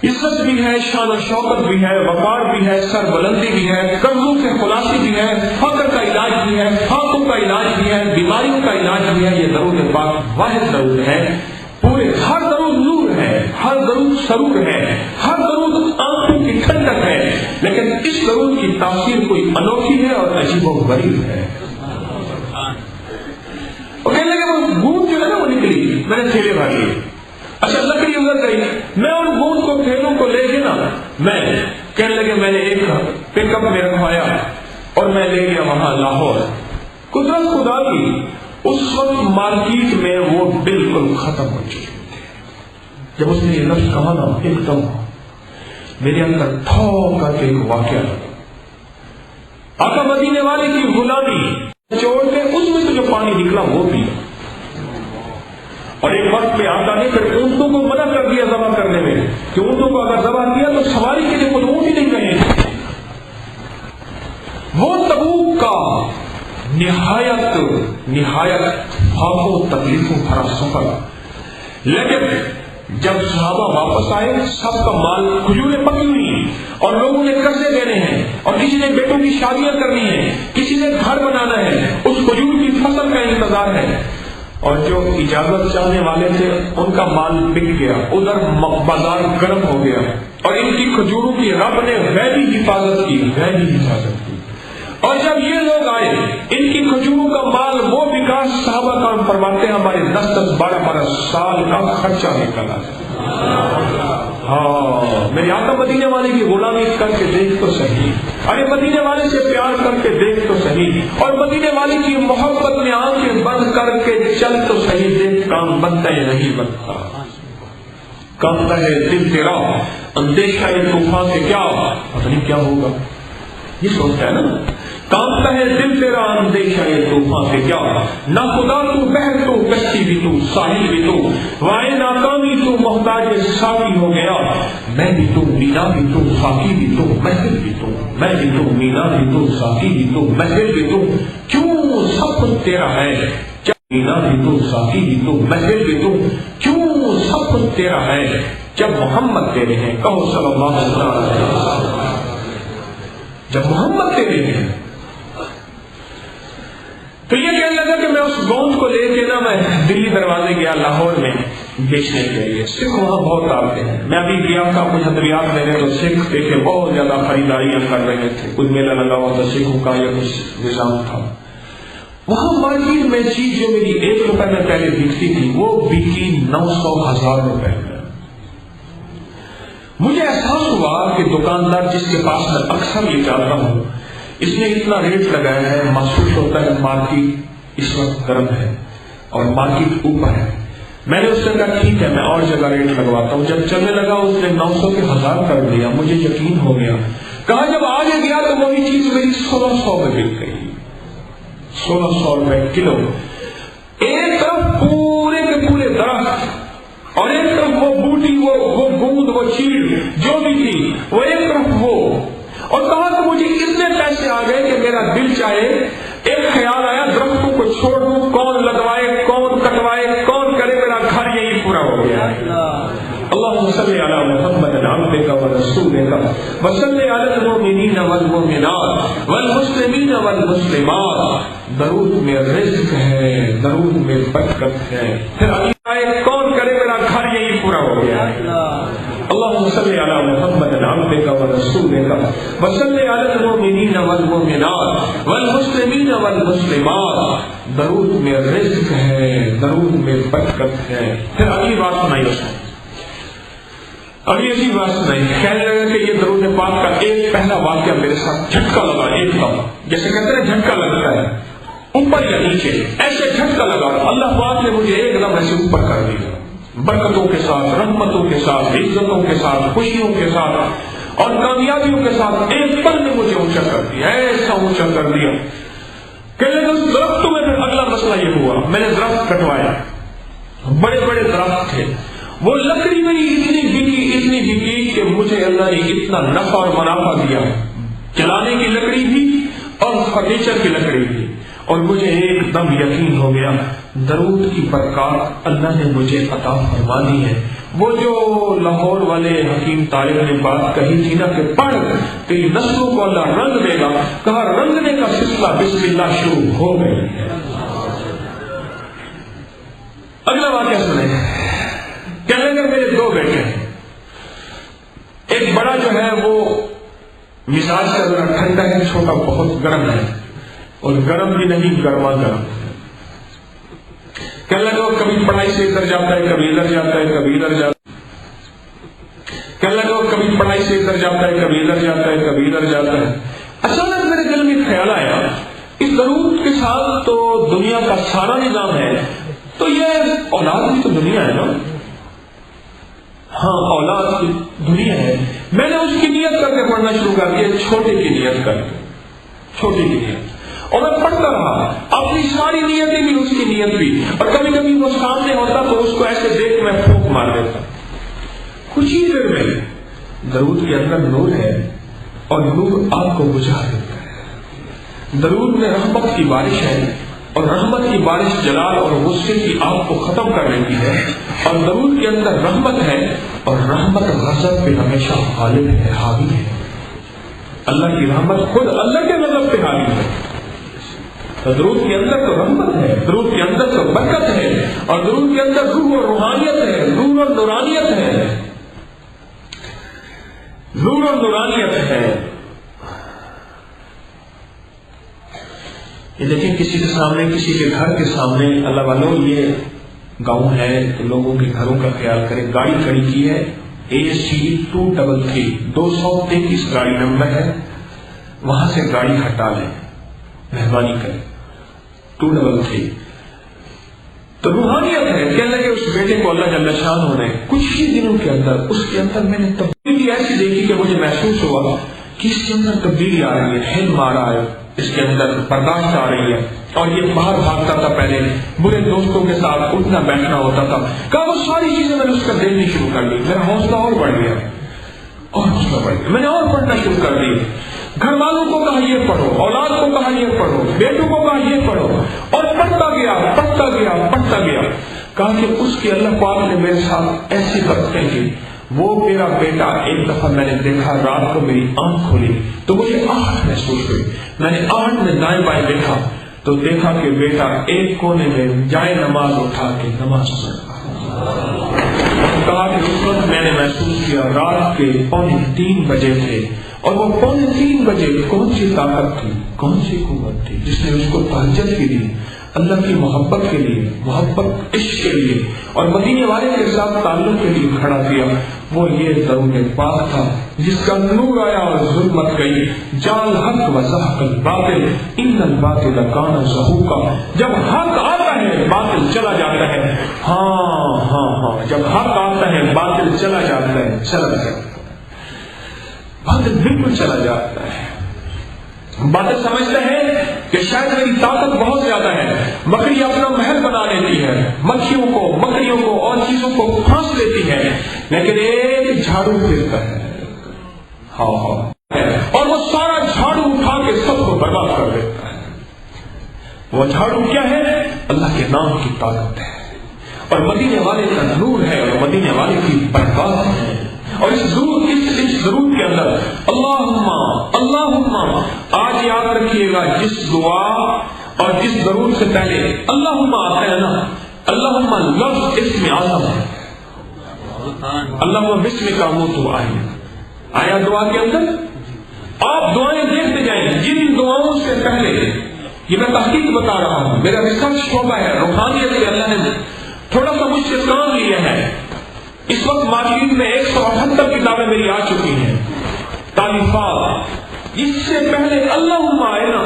Speaker 1: عزت بھی ہے، شان و شوکت بھی ہے، وقار بھی ہے، سر بلندی بھی ہے، قرضوں سے خلاصی بھی ہے، فقر کا علاج بھی ہے، فاقوں کا علاج بھی ہے، بیماریوں کا علاج بھی ہے. یہ درود پاک واحد درود ہے. پورے ہر درود نور ہے، ہر درود سرور ہے، ہر درود آنکھوں کی ٹھنڈک ہے. لیکن اس درود کی تاثیر کوئی انوکھی ہے اور عجیب و غریب ہے. اور کہنے لگے وہ گوند جو ہے نا وہ نکلی، میں نے تھیلے بھر لیے. اچھا لکڑی ادھر گئی، میں ان گوند کو تھیلوں کو لے کے نا میں کہنے لگے میں نے ایک پک اپ میں رکھوایا اور میں لے گیا وہاں لاہور. قدرت خدا کی اس وقت مارکیٹ میں وہ بالکل ختم ہو چکی تھی. جب اس نے یہ لفظ کہا نا ایک دم میرے اندر ٹھوک کر کے ایک واقعہ آقا مدینے والے کی غلامی چھوڑ کے اس میں سے جو پانی نکلا وہ پیا. اور ایک وقت پہ آقا نے پھر اونٹوں کو منع کر دیا ذبح کرنے میں کہ اونٹوں کو اگر ذبح کیا تو سواری کے لیے کوئی اونٹ ہی نہیں کہیں. وہ تبوک کا نہایت خوفوں تکلیفوں بھرا سفر. لیکن جب صحابہ واپس آئے سب کا مال کھجوریں پکی ہوئی اور لوگوں نے قرضے دینے ہیں اور کسی نے بیٹوں کی شادیاں کرنی ہیں, کسی نے گھر بنانا ہے, اس کھجور کی فصل کا انتظار ہے. اور جو اجازت چاہنے والے تھے ان کا مال بک گیا, ادھر بازار گرم ہو گیا اور ان کی کھجوروں کی رب نے ویلی حفاظت کی. اور جب یہ لوگ آئے ان کی کھجوروں کا مال وہ وکاس صحابہ کام فرماتے ہیں ہمارے 10 12 سال کا خرچہ نکلا. ہاں میرے آقا مدینے والے کی غلامی کر کے دیکھ تو صحیح, ارے مدینے والے سے پیار کر کے دیکھ تو صحیح, اور مدینے والے کی محبت میں آنکھیں بند کر کے چل تو صحیح, دیکھ کام بنتا ہے نہیں بنتا. کانپتا ہے دل تیرا اندیشہ طوفان سے کیا پتہ نہیں کیا ہوگا, یہ سوچتا ہے نا. کانپتا ہے دل تیرا اندیشہ طوفان سے کیا, نہ خدا تو بحر تو کشتی بھی تو ساحل بھی تو, وائے ناکامی تو محتاج ساقی ہو گیا. میں بھی تو مینا بھی تو ساقی بھی تو محل بھی تو, میں بھی تو مینا بھی تو ساقی بھی تو محل بھی تو, کیوں سب کچھ تیرا ہے. مینا بھی تو ساقی بھی تو محل بھی تو, کیوں سب کچھ تیرا ہے. جب محمد تیرے ہیں کہو صلی اللہ علیہ وسلم, جب محمد تیرے ہیں. تو یہ کہنے لگا کہ میں اس گوند کو لے کے نا میں دلی دروازے گیا لاہور میں بیچنے کے لیے. سکھ وہاں بہت آتے ہیں, میں ابھی گیا تھا کچھ ادویات لینے تو سکھ دیکھے بہت زیادہ خریداریاں کر رہے تھے, کوئی میلہ لگا ہوا تھا سکھوں کا یا کچھ نظام تھا. وہاں مارکیٹ میں چیز جو میری 1 روپے میں پہلے بکتی تھی وہ بکی 900,000 روپے میں. مجھے احساس ہوا کہ دکاندار جس کے پاس میں اکثر یہ جاتا ہوں اس نے اتنا ریٹ لگایا ہے, محسوس ہوتا ہے مارکیٹ اس وقت گرم ہے اور مارکیٹ اوپر ہے. میں نے اس سے کہا ٹھیک ہے میں اور جگہ ریٹ لگواتا ہوں. جب چلنے لگا اس نے 900 کے 1000 کر دیا, مجھے یقین ہو گیا. کہا جب آگے گیا تو وہی چیز میری 1600 میں بک گئی, 1600 روپے کلو. ایک طرف پورے کے پورے درخت اور ایک طرف وہ بوٹی وہ گوند وہ چیڑ جو بھی تھی وہ ایک طرف وہ, اور کہا کہ مجھے اتنے پیسے آ گئے کہ میرا دل چاہے. ایک خیال آیا درختوں کو چھوڑ دوں, کون لگوائے کون کٹوائے کون کرے, میرا گھر یہی پورا ہو گیا. اللہم صلی علی محمد عبدک و رسولک و صلی علی المؤمنین والمؤمنات والمسلمین والمسلمات. درود میں رزق ہے, درود میں برکت ہے. پھر آئے کون کرے, میرا گھر یہی پورا ہو گیا. اللہم صلی علی محمد عبدک و رسولک و صلی علی المؤمنین والمؤمنات والمسلمین والمسلمات. درود میں رزق ہے, درود میں برکت ہے. پھر اگلی بات سنائی اس نے, اگلی بات سنائی. کہنے لگا کہ یہ درود پاک کا ایک پہلا واقعہ میرے ساتھ جھٹکا لگا, ایک دم جیسے کہتے ہیں جھٹکا لگتا ہے اوپر یا نیچے, ایسے جھٹکا لگا. اللہ پاک نے مجھے ایک دم ایسے اوپر کر دیا, برکتوں کے ساتھ, رحمتوں کے ساتھ, عزتوں کے ساتھ, خوشیوں کے ساتھ اور کامیابیوں کے ساتھ. ایک پل نے مجھے اونچا کر دیا, ایسا اونچا کر دیا کہ اس درختوں میں پھر اگلا مسئلہ یہ ہوا, میں نے درخت کٹوایا, بڑے بڑے درخت تھے, وہ لکڑی میری اتنی بکی کہ مجھے اللہ نے اتنا نفع اور منافع دیا, چلانے کی لکڑی بھی اور فرنیچر کی لکڑی بھی. اور مجھے ایک دم یقین ہو گیا درود کی برکات اللہ نے مجھے عطا فرمانی ہے. وہ جو لاہور والے حکیم طالب نے بات کہی تھی نا کہ پڑھ تیری نسلوں کو اللہ رنگ دے گا, کہا رنگنے کا سلسلہ بسم اللہ شروع ہو گئی ہے. اگلا واقعہ سنیں. کہنے لگے میرے 2 بیٹے ہیں, ایک بڑا جو ہے وہ مزاج کا ذرا ٹھنڈا ہے, چھوٹا بہت گرم ہے, اور گرم بھی نہیں گرما گرم. کہنے لگا کبھی پڑھائی سے ادھر جاتا ہے, کبھی ادھر جاتا ہے, کبھی ادھر جاتا ہے. کہنے لگا کبھی پڑھائی سے ادھر جاتا ہے, کبھی ادھر جاتا ہے, کبھی ادھر جاتا ہے. اچانک میرے دل میں خیال آیا اس درود کے ساتھ تو دنیا کا سارا نظام ہے, تو یہ اولاد کی تو دنیا ہے نا. ہاں اولاد کی دنیا ہے. میں نے اس کی نیت کر کے پڑھنا شروع کر دیا, چھوٹے کی نیت کر کے, چھوٹی کی نیت، اور میں پڑھتا رہا، اپنی ساری نیتیں بھی اس کی نیت بھی، اور کبھی کبھی وہ سامنے ہوتا تو اس کو ایسے دیکھ میں پھونک مار دیتا۔ کچھ ہی دیر میں درود کے اندر نور ہے اور نور آپ کو بجھا دیتا ہے۔ درود میں رحمت کی بارش ہے اور رحمت کی بارش جلال اور غصے کی آگ کو ختم کر دیتی ہے، اور درود کے اندر رحمت ہے اور رحمت غضب پہ ہمیشہ غالب ہے، حاوی ہے۔ اللہ کی رحمت خود اللہ کے غضب پہ حاوی ہے۔ تو درود کے اندر تو رحمت ہے، درود کے اندر تو برکت ہے، اور درود کے اندر روح اور روحانیت ہے، نور اور نورانیت ہے، نور اور نورانیت ہے۔ یہ دیکھیں کسی کے سامنے، کسی کے گھر کے سامنے، اللہ والوں یہ گاؤں ہے تو لوگوں کے گھروں کا خیال کریں، گاڑی کھڑی کی ہے AC233 233 گاڑی نمبر ہے، وہاں سے گاڑی ہٹا لیں، مہربانی کریں، 233۔ تو روحانیت ہے، کہنے لگے اس بیٹے کو اللہ جل شانہ نے کچھ ہی دنوں کے اندر، اس کے اندر میں نے تبدیلی ایسی دیکھی کہ مجھے محسوس ہوا کہ اس کے اندر تبدیلی آ رہی ہے، حلم آ رہا ہے، اس کے اندر برداشت آ رہی ہے، اور یہ باہر بھاگتا تھا، پہلے برے دوستوں کے ساتھ اٹھنا بیٹھنا ہوتا تھا، کہا وہ ساری چیزیں میں نے اس کا دیکھنی شروع کر دی، میرا حوصلہ اور بڑھ گیا، اور حوصلہ بڑھ گیا، میں نے اور پڑھنا شروع کر دی، گھر والوں کو کہا یہ پڑھو، اولاد کو کہا یہ پڑھو، بیٹوں کو کہا یہ پڑھو، اور پڑھتا گیا پڑھتا گیا پڑھتا گیا، کہا کہ اس کی اللہ پاک نے میرے ساتھ ایسی برکتیں کی، وہ میرا بیٹا ایک دفعہ میں نے دیکھا، رات کو میری آنکھ کھلی تو مجھے آہٹ محسوس ہوئی، میں نے آہٹ میں دائیں بائیں دیکھا تو دیکھا کہ بیٹا ایک کونے میں جائے نماز اٹھا کے نماز پڑھ رہا۔ کہا کہ اس وقت میں نے محسوس کیا رات کے 2:45 بجے تھے، اور وہ 2:45 بجے کون سی طاقت تھی، کون سی قوت تھی جس نے اس کو تہجد کی دی، اللہ کی محبت کے لیے، محبت عشق کے لیے، اور مدینے والے کے ساتھ تعلق کے لیے کھڑا کیا۔ وہ یہ درود پاک تھا جس کا نور آیا اور ظلمت گئی، جال حق و زحق الباطل ان الباطل کان زہوقا۔ جب حق آتا ہے باطل چلا جاتا ہے، ہاں ہاں ہاں، جب حق آتا ہے باطل چلا جاتا ہے، چلا جاتا ہے، باطل بالکل چلا جاتا ہے۔ باطل سمجھتے ہیں کہ شاید میری طاقت بہت زیادہ ہے، مکڑی اپنا محل بنا لیتی ہے، مکھیوں کو، مکڑیوں کو اور چیزوں کو پھانس لیتی ہے، لیکن ایک جھاڑو پھرتا ہے، ہاں ہاں، اور وہ سارا جھاڑو اٹھا کے سب کو برباد کر دیتا ہے۔ وہ جھاڑو کیا ہے؟ اللہ کے نام کی طاقت ہے، اور مدینے والے کا نور ہے، اور مدینے والے کی برکات ہے۔ اور اس ضرور کے اندر اللہم آج یاد رکھیے گا، جس دعا اور جس ضرور سے پہلے اللہم آتا ہے نا، اللہم لفظ اسم اعظم ہے، اللہم بسم کا منہ تو آیا دعا کے اندر۔ آپ دعائیں دیکھتے جائیں، جن دعاؤں سے پہلے، یہ میں تحقیق بتا رہا ہوں، میرا ریسرچ شعبہ ہے، روحانیت کے اللہ نے تھوڑا سا مجھ سے کام لیا ہے۔ اس وقت مارکیٹ میں 178 کتابیں میری آ چکی ہیں، تالیفات۔ اس سے پہلے اللہم آئے نا،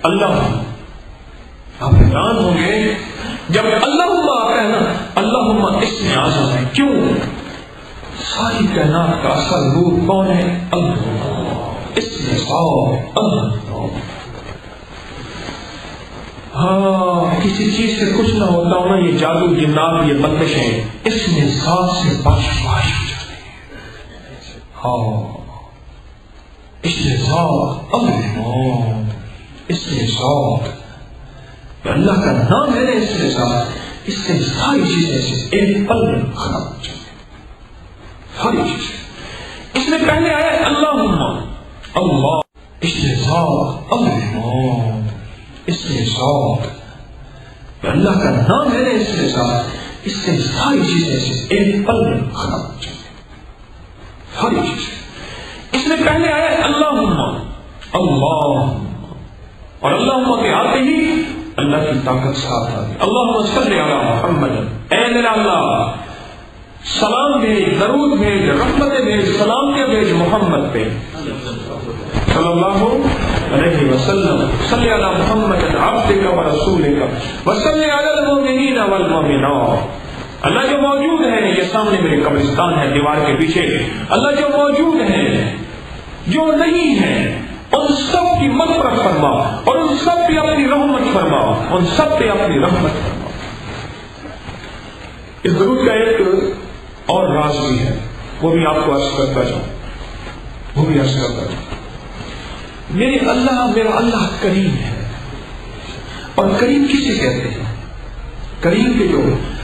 Speaker 1: اللہ آپ حیران ہوں گے جب اللہم آتا ہے نا، اللہم اسم اعظم ہے، کیوں؟ ساری کائنات کا اصل نور کون ہے؟ اللہ، اسم صاحب اللہ۔ ہاں، کسی چیز سے کچھ نہ ہوتا ہونا، یہ جادو، جنات، یہ بندش ہے، اس میں ذات سے باش ہو جاتی ہے۔ ہاں، اس میں ذات اللہ، اس میں ذات اللہ کا نام ہے، اس کے ساتھ اس سے ساری چیزیں ایک پل میں ختم ہو جاتی ہیں، ساری چیزیں۔ اس میں پہلے آیا اللہم، اللہ، اس میں ذات اللہ، اس کے ساتھ اللہ کا نام ہے، اس کے ساتھ اس سے ساری چیزیں ایک پل میں ختم ہو جاتی ہیں، ساری چیزیں۔ اس میں پہلے آیا اللہم، اللہ، اور اللہم کے آتے ہی اللہ کی طاقت ساتھ آ گئی۔ اللہم صلی علی محمد، اے میرا اللہ سلام بھیج، درود بھیج، رحمت بھیج، سلامتیاں بھیج محمد پہ صلی اللہ علیہ وسلم، صلی علی محمد عبدک و رسولک وصلی علی المؤمنین والمؤمنات۔ اللہ جو موجود ہے، یہ سامنے میرے قبرستان ہے دیوار کے پیچھے، اللہ جو موجود ہے، جو نہیں ہے ان سب کی مغفرت فرما اور ان سب پہ اپنی رحمت فرما، ان سب پہ اپنی رحمت فرما۔ اس درود کا ایک اور راز بھی ہے، وہ بھی آپ کو عرض کرتا جاؤں، میرا اللہ کریم ہے۔ اور کریم کسے کہتے ہیں؟ کریم کے جو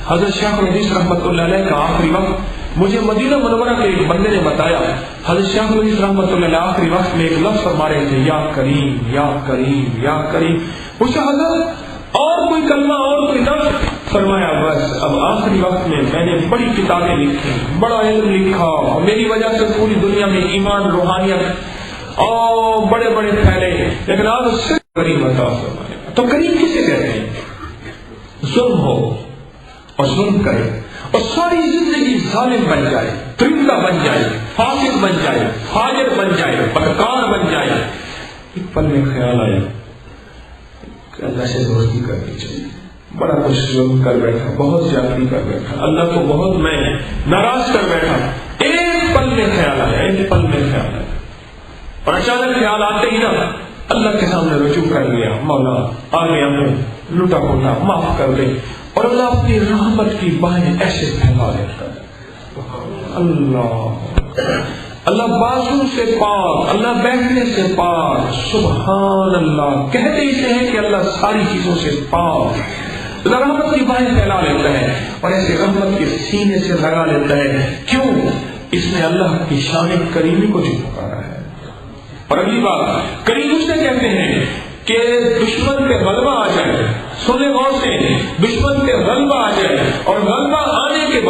Speaker 1: حضرت شیخ الحدیث رحمۃ اللہ علیہ کا آخری وقت مجھے مدینہ منورہ کے ایک بندے نے بتایا، حضرت شیخ الحدیث رحمۃ اللہ علیہ آخری وقت میں ایک لفظ فرما رہے تھے، یا کریم یا کریم یا کریم۔ پوچھا حضرت اور کوئی کلمہ اور کوئی لفظ؟ فرمایا بس اب آخری وقت میں نے بڑی کتابیں لکھی، بڑا علم لکھا، میری وجہ سے پوری دنیا میں ایمان روحانیت اور بڑے بڑے پھیلے، لیکن آج صرف کریم عطا فرمایا۔ تو کریم کسے کہتے ہیں؟ ظلم ہو اور ظلم کرے اور ساری زندگی ظالم بن جائے، درندہ بن جائے، فاسق بن جائے، فاجر بن جائے، بدکار بن جائے، ایک پل میں خیال آیا کہ اللہ سے دوستی کرنی چاہیے۔ بڑا کچھ ظلم کر بیٹھا، بہت زیادتی کر بیٹھا، اللہ کو بہت میں ناراض کر بیٹھا۔ ایک پل میں خیال آیا، ایک پل میں خیال آیا، اور اچانک خیال آتے ہی نا اللہ کے سامنے رجوع کر لیا، مولا آ گیا میں، لٹا پھوٹا معاف کر دے، اور اللہ اپنی رحمت کی باہیں ایسے پھیلا دیتا ہے۔ اللہ بازو سے پاک، اللہ بیٹھنے سے پاک، سبحان اللہ، کہتے اسے ہیں کہ اللہ ساری چیزوں سے پاک، اللہ رحمت کی باہیں پھیلا لیتا ہے اور ایسے رحمت کے سینے سے لگا لیتا ہے۔ کیوں؟ اس نے اللہ کی شان کریمی کو جو پکارا ہے۔ اور اگلی بات، کریم اسے کہتے ہیں کہ دشمن پہ غلبہ آ جائے، سنے غور سے، دشمن پہ غلبہ آ جائے اور غلبہ آنے کے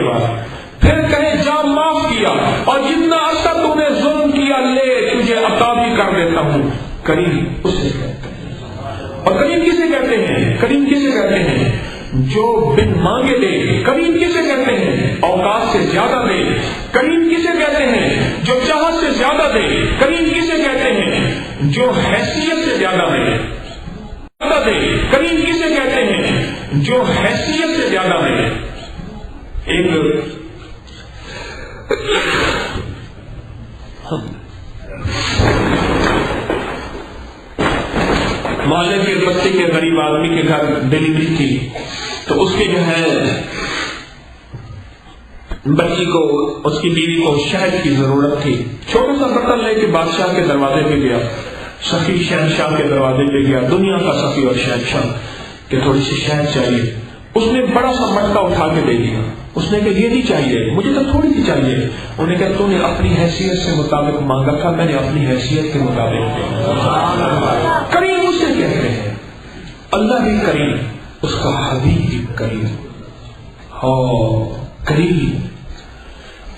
Speaker 1: بعد پھر کہے جا معاف کیا اور جتنا عرصہ تو نے ظلم کیا لے تجھے عطا بھی کر دیتا ہوں۔ کریم اسے کہتے ہیں۔ اور کریم کسے کہتے ہیں؟ کریم کسے کہتے ہیں؟ جو بن مانگے دے۔ کریم کسے کہتے ہیں؟ اوقات سے زیادہ دے۔ کریم کسے کہتے ہیں؟ جو چاہت سے زیادہ دے۔ کریم کسے کہتے ہیں؟ جو حیثیت سے زیادہ دے۔ کریم کسے کہتے ہیں؟ جو حیثیت سے زیادہ دے۔ ایک محلے کے بستی کے غریب آدمی کے گھر ڈلیوری تھی، تو اس کے جو ہے بچی کو، اس کی بیوی کو شہد کی ضرورت تھی۔ چھوٹا سا برتن لے کے بادشاہ کے دروازے پہ گیا، سخی شہنشاہ کے دروازے پہ گیا، دنیا کا سخی اور شہنشاہ، کہ تھوڑی سی شہد چاہیے۔ اس نے بڑا سا مٹکا اٹھا کے دے دیا۔ اس نے کہا یہ نہیں چاہیے، مجھے تو تھوڑی سی چاہیے۔ انہوں نے کہا تو نے اپنی حیثیت سے مطابق مانگا تھا، میں نے اپنی حیثیت کے مطابق دیا۔ کریم اسے کہتے ہیں۔ اللہ بھی کریم، اس کا حبیب بھی کریم۔ کریم،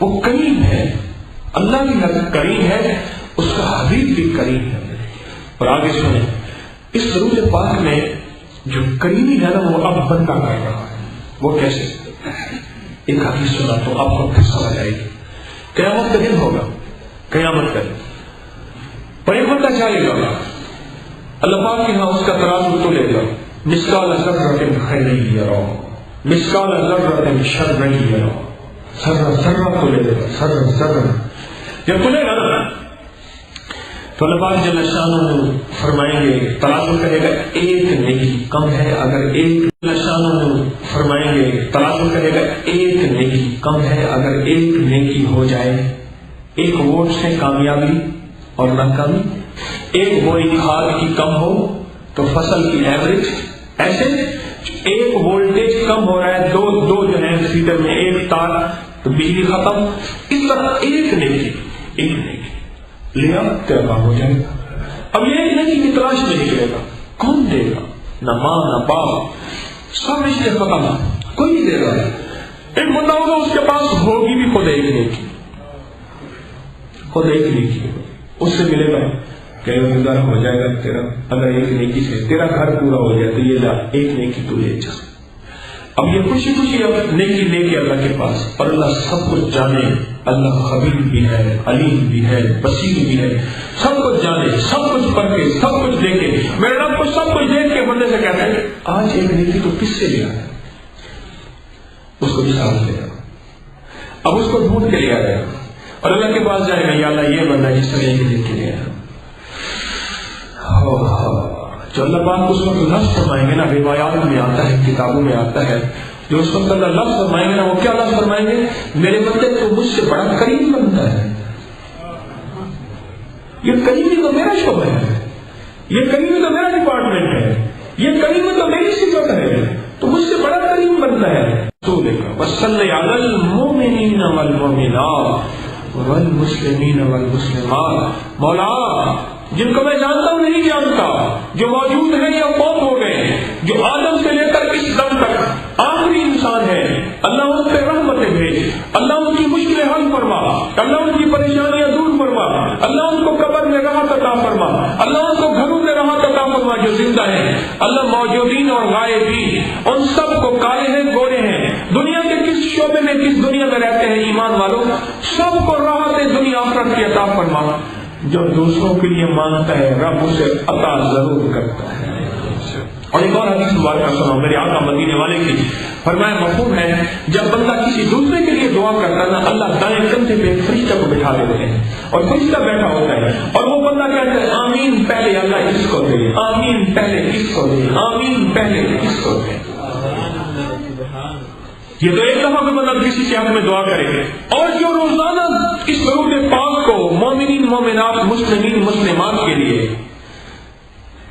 Speaker 1: وہ کریم ہے، اللہ بھی کریم ہے، اس کا حبیب بھی کریم ہے۔ اور آگے سنیں، اس درود پاک میں جو کریمی ہے نا وہ اب بندہ کر رہا ہے۔ وہ کیسے؟ ایک حدیث سنا تو آپ کو پھر سمجھ آئے گی۔ قیامت کا دن ہوگا، قیامت کا دن، پر ایک بندہ جائے گا، اللہ پاک کے ہاں اس کا ترازو تو لے گا، مثقال ذرۃ خیر یرا، مثقال ذرۃ شر یرا، ذرہ تو لے گا، ذرہ جب تلے گا نا تو اللہ پاک جل شانہ فرمائیں گے، ترازو کہے گا ایک نیکی کم ہے، اگر ایک شانہ فرمائیں گے، ترازو کہے گا ایک نیکی کم ہے، اگر ایک نیکی ہو جائے، ایک ووٹ سے کامیابی اور ناکامی، ایک بوری کھاد کی کم ہو تو فصل کی ایوریج، ایسے ایک وولٹیج کم ہو رہا ہے، دو جو ہے فیڈر میں ایک تار تو بجلی ختم، اس طرح ایک نیکی لیا تیرا کام ہو جائے گا۔ اب یہ ایک نیکی کی تلاش میں نکلے گا، کون دے گا؟ نہ ماں نہ باپ، سب رشتے ختم، کوئی نہیں دے گا۔ ایک بندہ ہوگا اس کے پاس ہوگی بھی خود ایک نیکی، اس سے ملے گا کہ گزارا ہو جائے گا تیرا، اگر ایک نیکی سے تیرا گھر پورا ہو جائے تو یہ لا ایک نیکی تو لے جا۔ اب یہ خوشی خوشی اب نیکی لے کے اللہ کے پاس، اور اللہ سب کچھ جانے، اللہ خبیر بھی ہے، علیم بھی ہے، بصیر بھی ہے، سب کچھ جانے، سب کچھ پڑھ کے، سب کچھ دے کے، میرے رب کو سب کچھ دیکھ کے بندے سے کہتا ہے آج ایک نیکی تو کس سے لیا ہے؟ اس کو مثال دے گا، اب اس کو ڈھونڈ کے لیا جائے گا اور اللہ کے پاس جائے گا، یا اللہ یہ بندہ جس طرح ایک نیکی لیا ہے جو اللہ پاک اس وقت لفظ فرمائیں گے نا، روایات میں آتا ہے، کتابوں میں آتا ہے، جو اس وقت اللہ لفظ فرمائیں گے نا، وہ کیا لفظ فرمائیں گے؟ میرے بندے تو مجھ سے بڑا کریم بنتا ہے، یہ کریمی تو میرا شعبہ ہے، یہ کریمی تو میرا ڈپارٹمنٹ ہے، یہ کریمی تو میری صفت ہے، تو مجھ سے بڑا کریم بنتا ہے۔ وصلی علی المؤمنین والمؤمنات والمسلمین والمسلمات، مولا جن کو میں جانتا ہوں نہیں جانتا، جو موجود ہیں یا فوت ہو گئے، جو آدم سے لے کر اس دم تک آخری انسان ہے، اللہ ان پہ رحمتیں بھیج، اللہ ان کی مشکلیں حل فرما، اللہ ان کی پریشانیاں دور فرما، اللہ ان کو قبر میں راحت عطا فرما، اللہ ان کو گھروں میں راحت عطا فرما جو زندہ ہیں، اللہ موجودین اور غائبین ان سب کو، کالے ہیں گورے ہیں، دنیا کے کس شعبے میں کس دنیا میں رہتے ہیں ایمان والوں، سب کو راحت دنیا آخرت کی عطا فرما۔ جو دوسروں کے لیے مانگتا ہے رب اسے عطا ضرور کرتا ہے۔ اور ایک اور حدیث مبارکہ سنو میرے آقا مدینے والے کی، فرمایا مفہوم ہے جب بندہ کسی دوسرے کے لیے دعا کرتا ہے نا، اللہ دائیں کندھے پہ ایک فرشتہ کو بٹھا دیتے ہیں اور فرشتہ بیٹھا ہوتا ہے اور وہ بندہ کہتا ہے آمین پہلے اللہ اس کو دے، آمین پہلے اس کو دے، آمین پہلے اس کو دے۔ یہ تو ایک دفعہ کوئی بندہ کسی کے حق میں دعا کرے گا، اور جو روزانہ اس درود پاک کو مومنین مومنات مسلمین مسلمات کے لیے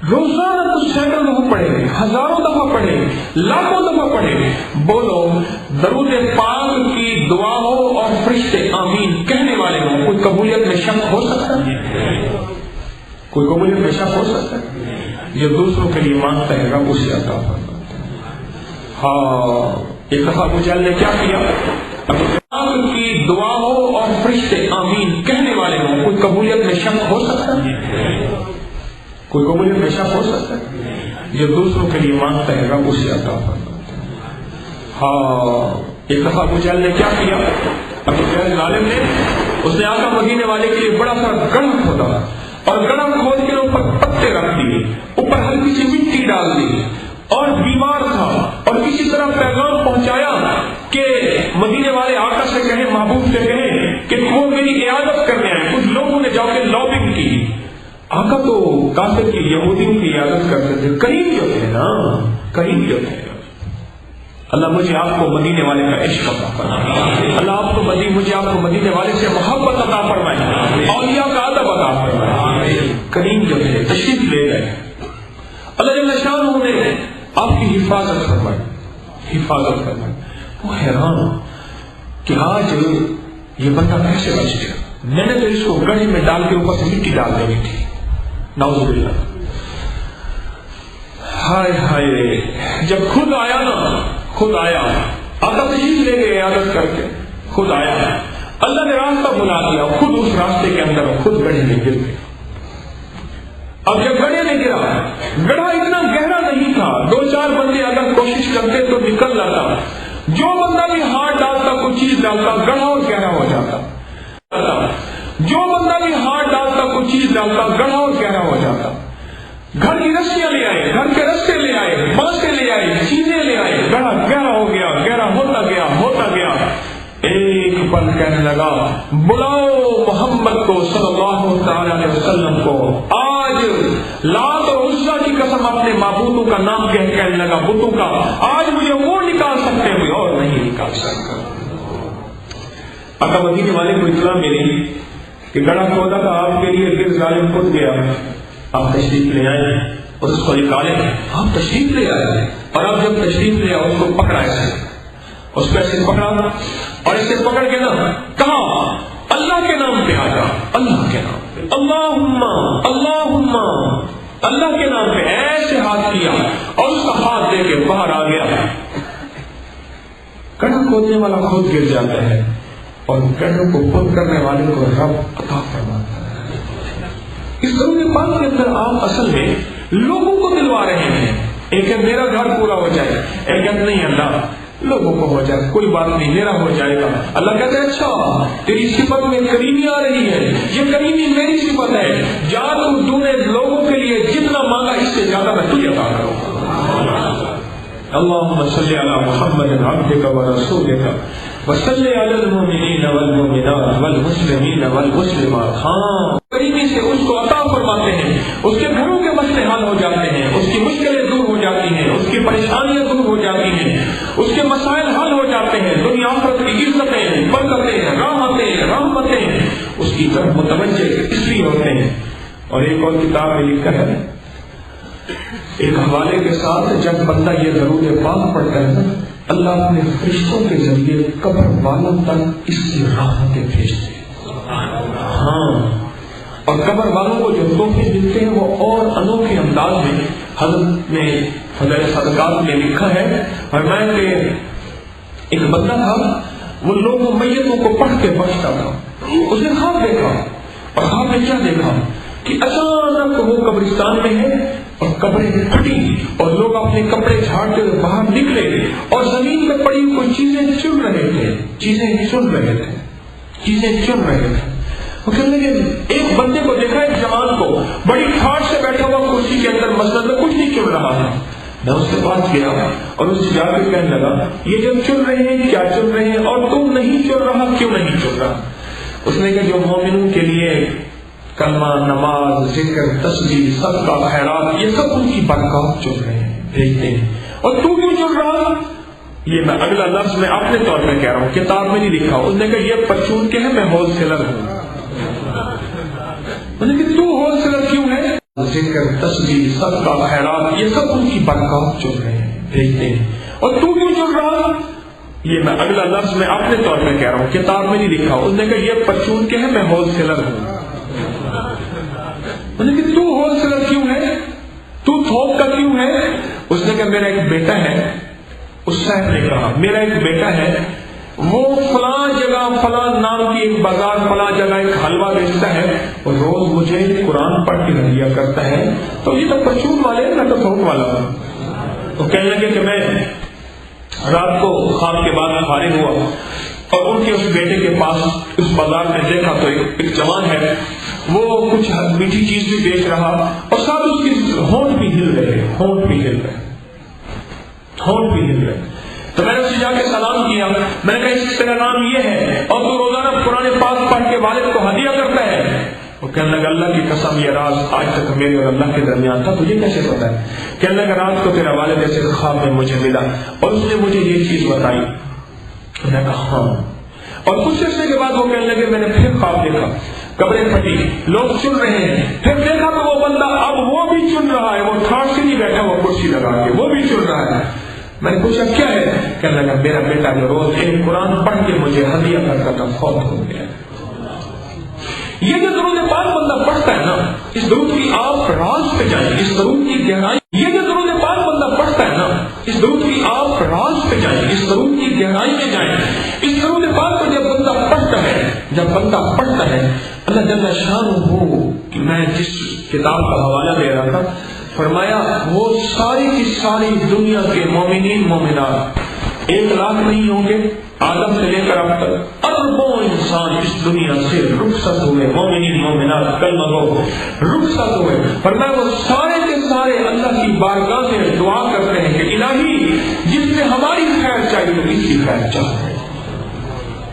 Speaker 1: روزانہ کچھ سینکڑوں دفعہ پڑھے، ہزاروں دفعہ پڑھے، لاکھوں دفعہ پڑھے، بولو درود پاک کی دعا ہو اور فرشتے آمین کہنے والے ہوں، کوئی قبولیت میں شک ہو سکتا ہے؟ کوئی قبولیت میں شک ہو سکتا ہے؟ جو دوسروں کے لیے مانگتا ہے رب اسے عطا فرماتا ہے۔ ہاں ایک دفعہ ابو جہل نے کیا کیا، کی دعا ہو اور فرشتے آمین کہنے والے ہوں، کوئی قبولیت میں شک ہو سکتا ہے؟ کوئی قبولیت میں شک ہو سکتا ہے؟ جو دوسروں کے لیے مانگتا ہے رب اسے عطا فرماتا ہے۔ ہاں ایک دفعہ ابو جہل نے کیا کیا، ابو جہل ظالم نے، اس نے آقا مدینے والے کے لیے بڑا سا گڑھا کھودا اور گڑھا کھود کے اوپر پتے رکھ دیے، اوپر ہلکی سی مٹی ڈال دی، اور بیمار تھا اور کسی طرح پیغام پہنچایا کہ مدینے والے آقا سے کہیں، محبوب سے کہیں کہ وہ میری عیادت کرنے آئے۔ کچھ لوگوں نے جا کے لابنگ کی، آقا تو کافر کی یہودیوں کی عیادت کرتے تھے، کریم جو تھے نا، کریم جو تھے۔ اللہ مجھے آپ کو مدینے والے کا عشق عطا فرمائے، اللہ آپ کو مجھے آپ کو مدینے والے سے محبت عطا فرمائے، اولیاء کا ادب عطا فرمائے۔ کریم جو تھے تشریف لے گئے، اللہ جل شانہ نے آپ کی حفاظت فرمائی، حفاظت فرمائی۔ وہ حیران کہ آج یہ بندہ کیسے بچ گیا، میں نے تو اس کو گڑھے میں ڈال کے اوپر سے مٹی ڈال دینی تھی، نعوذ باللہ۔ ہائے ہائے، جب خود آیا نا، خود آیا، آقا تشریف لے گئے عیادت کر کے، خود آیا، اللہ نے راستہ بلا دیا، خود اس راستے کے اندر خود گڑھے میں گر گئے۔ اب جب گڑھے میں گرا، گڑھا اتنا گہرا نہیں تھا، 2-4 بندے اگر کوشش کرتے تو نکل جاتا، جو بندہ بھی ہاتھ ڈالتا کوئی چیز ڈالتا، گڑھا اور گہرا ہو جاتا، جو بندہ بھی ہاتھ ڈالتا کوئی چیز ڈالتا، گڑھا اور گہرا ہو جاتا۔ گھر کی رسیاں لے آئے، گھر کے رستے لے آئے، بانسیں لے آئے، چیزیں لے آئے، گڑھا گہرا ہو گیا، گہرا ہوتا گیا، ہوتا گیا۔ ایک پل کہنے لگا بلاؤ محمد کو صلی اللہ تعالی علیہ وسلم کو، آج لات اور عزا کی قسم اپنے معبودوں کا نام کہنے لگا، بتوں کا، آج مجھے وہ نکال سکتے ہیں اور نہیں نکال سکتا۔ آقا مدینے والے کو اطلاع ملی کہ گڑھا کھودا تھا آپ کے لیے، پھر ظالم خود گیا، آپ تشریف لے آئے اور اس کو نکالے، آپ تشریف لے آئے، اور آپ جب تشریف لے آئے اس کو پکڑا، اس کو ایسے پکڑا اور اسے پکڑ کے نا کہا اللہ کے نام پہ آ جا، اللہ کے نام پہ، اللہم اللہم، اللہ کے نام پہ ایسے ہاتھ کیا اور اس کا ہاتھ دے کے باہر آ گیا۔ گڑھا کھودنے والا خود گر جاتا ہے اور گڑھوں کو خود کرنے والے کو رب عطا فرماتا ہے۔ اس درود پاک کے اندر آپ اصل میں لوگوں کو دلوا رہے ہیں، ایک ہے میرا گھر پورا ہو جائے، ایک ہے نہیں اللہ لوگوں کو ہو جائے، کوئی بات نہیں میرا ہو جائے گا۔ اللہ کہتے ہیں اچھا تیری صفت میں کریمی آ رہی ہے، یہ کریمی میری صفت ہے، جا تو نے لوگوں کے لیے جتنا مانگا اس سے زیادہ میں تجھے عطا کروں گا۔ اللہم صلی علی محمد عبدک ورسولک وصلی علی المؤمنین والمؤمنات والمسلمین والمسلمات۔ ہاں کریمی سے اس کو عطا فرماتے ہیں، اس کے گھروں کے کی پریشانیاں دور ہو جاتی ہیں، اس کے مسائل حل ہو جاتے ہیں، دنیا آخرت کی عزتیں، برکتیں، رحمتیں، اس کی طرف متوجہ اس لیے ہوتے ہیں۔ اور ایک اور کتاب میں لکھا ہے ایک حوالے کے ساتھ، جب بندہ یہ درود پاک پڑھتا ہے نا، اللہ اپنے فرشتوں کے ذریعے قبر والوں تک اس کی رحمتیں بھیجتے ہیں۔ ہاں، اور قبر والوں کو جو تحفے ملتے ہیں وہ اور انوکھے انداز میں حضرت نے فضائل صدقات میں لکھا ہے۔ فرمایا کہ ایک بندہ تھا، وہ لوگوں میتوں کو پڑھ کے بچتا تھا، اس نے خواب دیکھا، اور خواب میں کیا دیکھا کہ اچانک وہ قبرستان میں ہے اور قبریں پھٹی اور لوگ اپنے کپڑے جھاڑتے ہوئے باہر نکلے اور زمین میں پڑی کوئی چیزیں چن رہے تھے۔ وہ کہنے لگے ایک بندے کو دیکھا، ایک جوان کو بڑی ٹھاٹ سے بیٹھا ہوا کرسی کے اندر مسجد میں کچھ نہیں چن رہا ہے۔ میں اس کے پاس گیا اور اس سے جا کے کہنے لگا یہ جب چن رہے ہیں کیا چن رہے ہیں، اور تم نہیں چن رہا کیوں نہیں چن رہا؟ اس نے کہا جو مومنوں کے لیے کلمہ، نماز، ذکر، تسبیح، صدقہ، خیرات، یہ سب ان کی برکات چن رہے ہیں، بھیجتے ہیں، اور تو کیوں چن رہا؟ یہ میں اگلا لفظ میں اپنے طور پہ کہہ رہا ہوں، کتاب میں نہیں لکھا۔ اس نے کہا یہ پرچون کے ہے، میں ہول سیلر ہوں۔ کہ تو ہول سیلر کیوں ہے؟ ذکر، تسبیح، صدقہ، خیرات، یہ سب ان کی برکات چن رہے ہیں، بھیجتے ہیں، اور تو کیوں چن رہا؟ یہ میں اگلا لفظ میں اپنے طور پہ کہہ رہا ہوں، کتاب میں نہیں لکھا۔ اس نے کہا یہ پرچون کے ہے، میں ہول سیلر ہوں۔ کہ تو ہول سیلر کیوں ہے، تو تھوک کا کیوں ہے؟ اس نے کہا میرا ایک بیٹا ہے، اس صاحب نے کہا میرا ایک بیٹا ہے، وہ فلاں جگہ فلاں نام کی ایک بازار فلاں جگہ ایک حلوہ بیچتا ہے اور روز مجھے قرآن پڑھ کے ہدیہ کرتا ہے، تو یہ تو پرچون والے ہیں، میں تو تھوک والا ہوں۔ تو کہنے لگے کہ میں رات کو خواب کے بعد فارغ ہوا اور ان کے اس بیٹے کے پاس اس بازار میں دیکھا تو ایک جوان ہے، وہ کچھ میٹھی چیز بھی بیچ رہا اور ساتھ اس کی ہونٹ بھی ہل رہے۔ تو میں نے اسے جا کے سلام کیا، میں نے کہا اس کا نام یہ ہے اور تو روزانہ قرآن پاک پڑھ کے والد کو ہدیہ کرتا ہے؟ وہ کہنے لگا اللہ کی قسم یہ راز آج تک میرے اور اللہ کے درمیان تھا، تجھے کیسے پتا ہے؟ کہنے لگا رات کو تیرا والد ایسے خواب میں مجھے ملا اور اس نے مجھے یہ چیز بتائی۔ میں نے کہا ہاں، اور کچھ عرصے کے بعد وہ کہنے لگے میں نے پھر خواب دیکھا، قبریں پھٹی، لوگ چن رہے ہیں، پھر دیکھا تو وہ بندہ اب وہ بھی چن رہا ہے، وہ ٹھاٹ سے نہیں بیٹھا، وہ کرسی لگا کے وہ بھی چن رہا ہے۔ میں نے پوچھا کیا ہے؟ کہنے لگا میرا بیٹا جو روز ایک قرآن پڑھ کے مجھے ہدیہ کرتا تھا فوت ہو گیا۔ یہ جو درود پاک بندہ پڑھتا ہے نا، اس درود کی آپ راز پہ جائیں، اس درود کی گہرائی، یہ جو درود پاک بندہ پڑھتا ہے نا، اس درود کی آپ راز پہ جائیں، اس درود کی گہرائی میں جائیں۔ اس درود پاک کو جب بندہ پڑھتا ہے اللہ جل شانہ، کہ میں جس کتاب کا حوالہ دے رہا تھا، فرمایا وہ ساری کی ساری دنیا کے مومنین مومنات 1 لاکھ نہیں ہوں گے، آدم سے لے کر اب تک اربوں انسان اس دنیا سے رخصت ہوئے، مومنین مومنات کلمہ گو رخصت ہوئے۔ فرمایا وہ سارے کے سارے اللہ کی بارگاہ سے دعا کرتے ہیں کہ الہی جس نے ہماری خیر چاہیے تو اس کی خیر چاہتے ہیں۔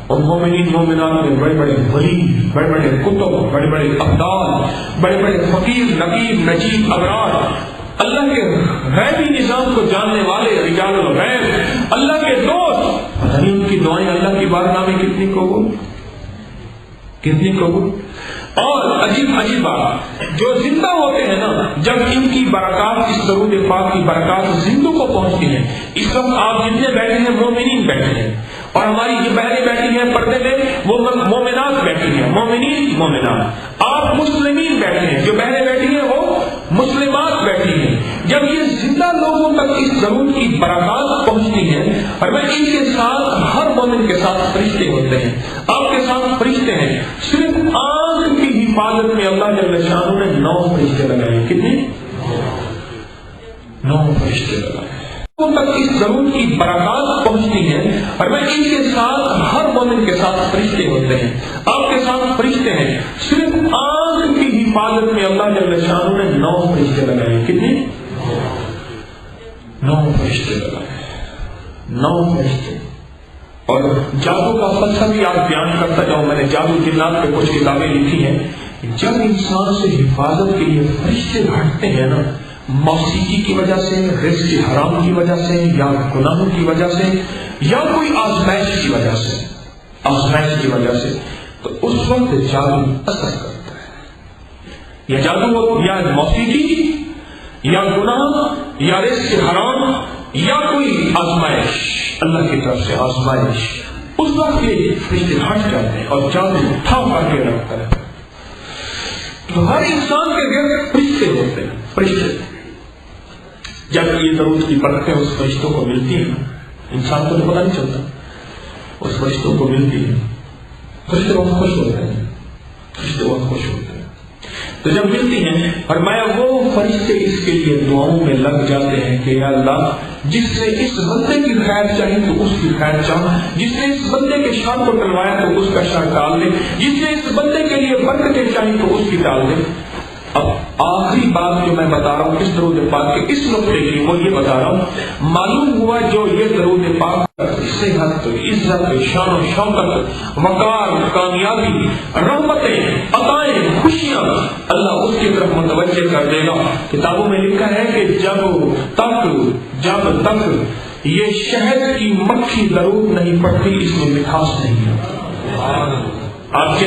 Speaker 1: اور مومنین مومنات میں بڑے بڑے ولی، بڑے بڑے کتب، بڑے بڑے ابدال، بڑے بڑے فقیر، نقیب، نجیب، ابرار، اللہ کے غیبی نظام کو جاننے والے رجال الغیب، اللہ کے دوست، پتہ نہیں ان کی دعائیں اللہ کی بارگاہ میں کتنی قبول۔ اور عجیب بات، جو زندہ ہوتے ہیں نا، جب ان کی برکات، اس درود پاک کی برکات زندوں کو پہنچتی ہیں، اس وقت آپ جتنے بیٹھے ہیں مومنین بیٹھے ہیں، اور ہماری یہ بہنیں بیٹھی ہیں پردے میں، وہ مومنات بیٹھی ہیں، مومنین مومنات، آپ مسلمین بیٹھے ہیں، جو بہنیں بیٹھی ہیں وہ مسلمات بیٹھی ہیں۔ جب یہ زندہ لوگوں تک اس درود کی برکات پہنچتی ہیں، اور میں ان کے ساتھ ہر مومن کے ساتھ فرشتے ہوتے ہیں، آپ کے ساتھ فرشتے ہیں، صرف آنکھ کی حفاظت میں اللہ جل شانہ نے 9 فرشتے لگائے۔ کتنے؟ 9 فرشتے لگائے تک اس درود کی برکات پہنچتی ہیں، اور میں ان کے ساتھ ہر مومن کے ساتھ فرشتے ہوتے ہیں، آپ کے ساتھ فرشتے ہیں، صرف آنکھ کی حفاظت میں اللہ جل شانہ نے 9 فرشتے لگائے۔ کتنے؟ 9 فرشتے لگائے، 9 فرشتے۔ اور جادو کا فلسفہ بھی آپ بیان کرتا جاؤ، میں نے جادو جنات پہ کچھ کتابیں لکھی ہیں۔ جب انسان سے حفاظت کے لیے فرشتے ہٹتے ہیں نا، موسیقی کی وجہ سے، رزق حرام کی وجہ سے، یا گناہوں کی وجہ سے، یا کوئی آزمائش کی وجہ سے، تو اس وقت جادو اثر کرتا ہے. یا جادو یا موسیقی یا گناہ یا رزق حرام یا کوئی آزمائش، اللہ کی طرف سے آزمائش، اس وقت یہ رشتے ہٹ جاتے ہیں اور جادو ٹھاؤ کر کے رکھتا ہے. تو ہر انسان کے گرد فرشتے ہوتے ہیں. فرشتے جب یہ ضرورت کی برکتیں اس فرشتوں کو ملتی ہیں، انسان کو تو پتہ نہیں چلتا، اس فرشتوں کو ملتی ہیں، فرشتے بہت خوش ہوتے ہیں. تو جب ملتی ہیں، فرمایا وہ فرشتے اس کے لیے دعاؤں میں لگ جاتے ہیں کہ یا اللہ، جس نے اس بندے کی خیر چاہی تو اس کی خیر چاہ، جس نے اس بندے کے شر کو ٹلوایا تو اس کا شر ٹال دے، جس نے اس بندے کے لیے برکتیں چاہی تو اس کی ٹال دے. اب آخری بات جو میں بتا رہا ہوں اس درود پاک کے اس نقطے کی، وہ یہ بتا رہا ہوں، معلوم ہوا جو یہ درود پاک صحت، عزت، شان و شوکت، وقار، کامیابی، رحمتیں، عطائیں، خوشیاں اللہ اس کی طرف متوجہ کر دے گا. کتابوں میں لکھا ہے کہ جب تک یہ شہد کی مکھی ضرور نہیں پڑتی، اس میں مٹھاس نہیں ہوتی. آپ کے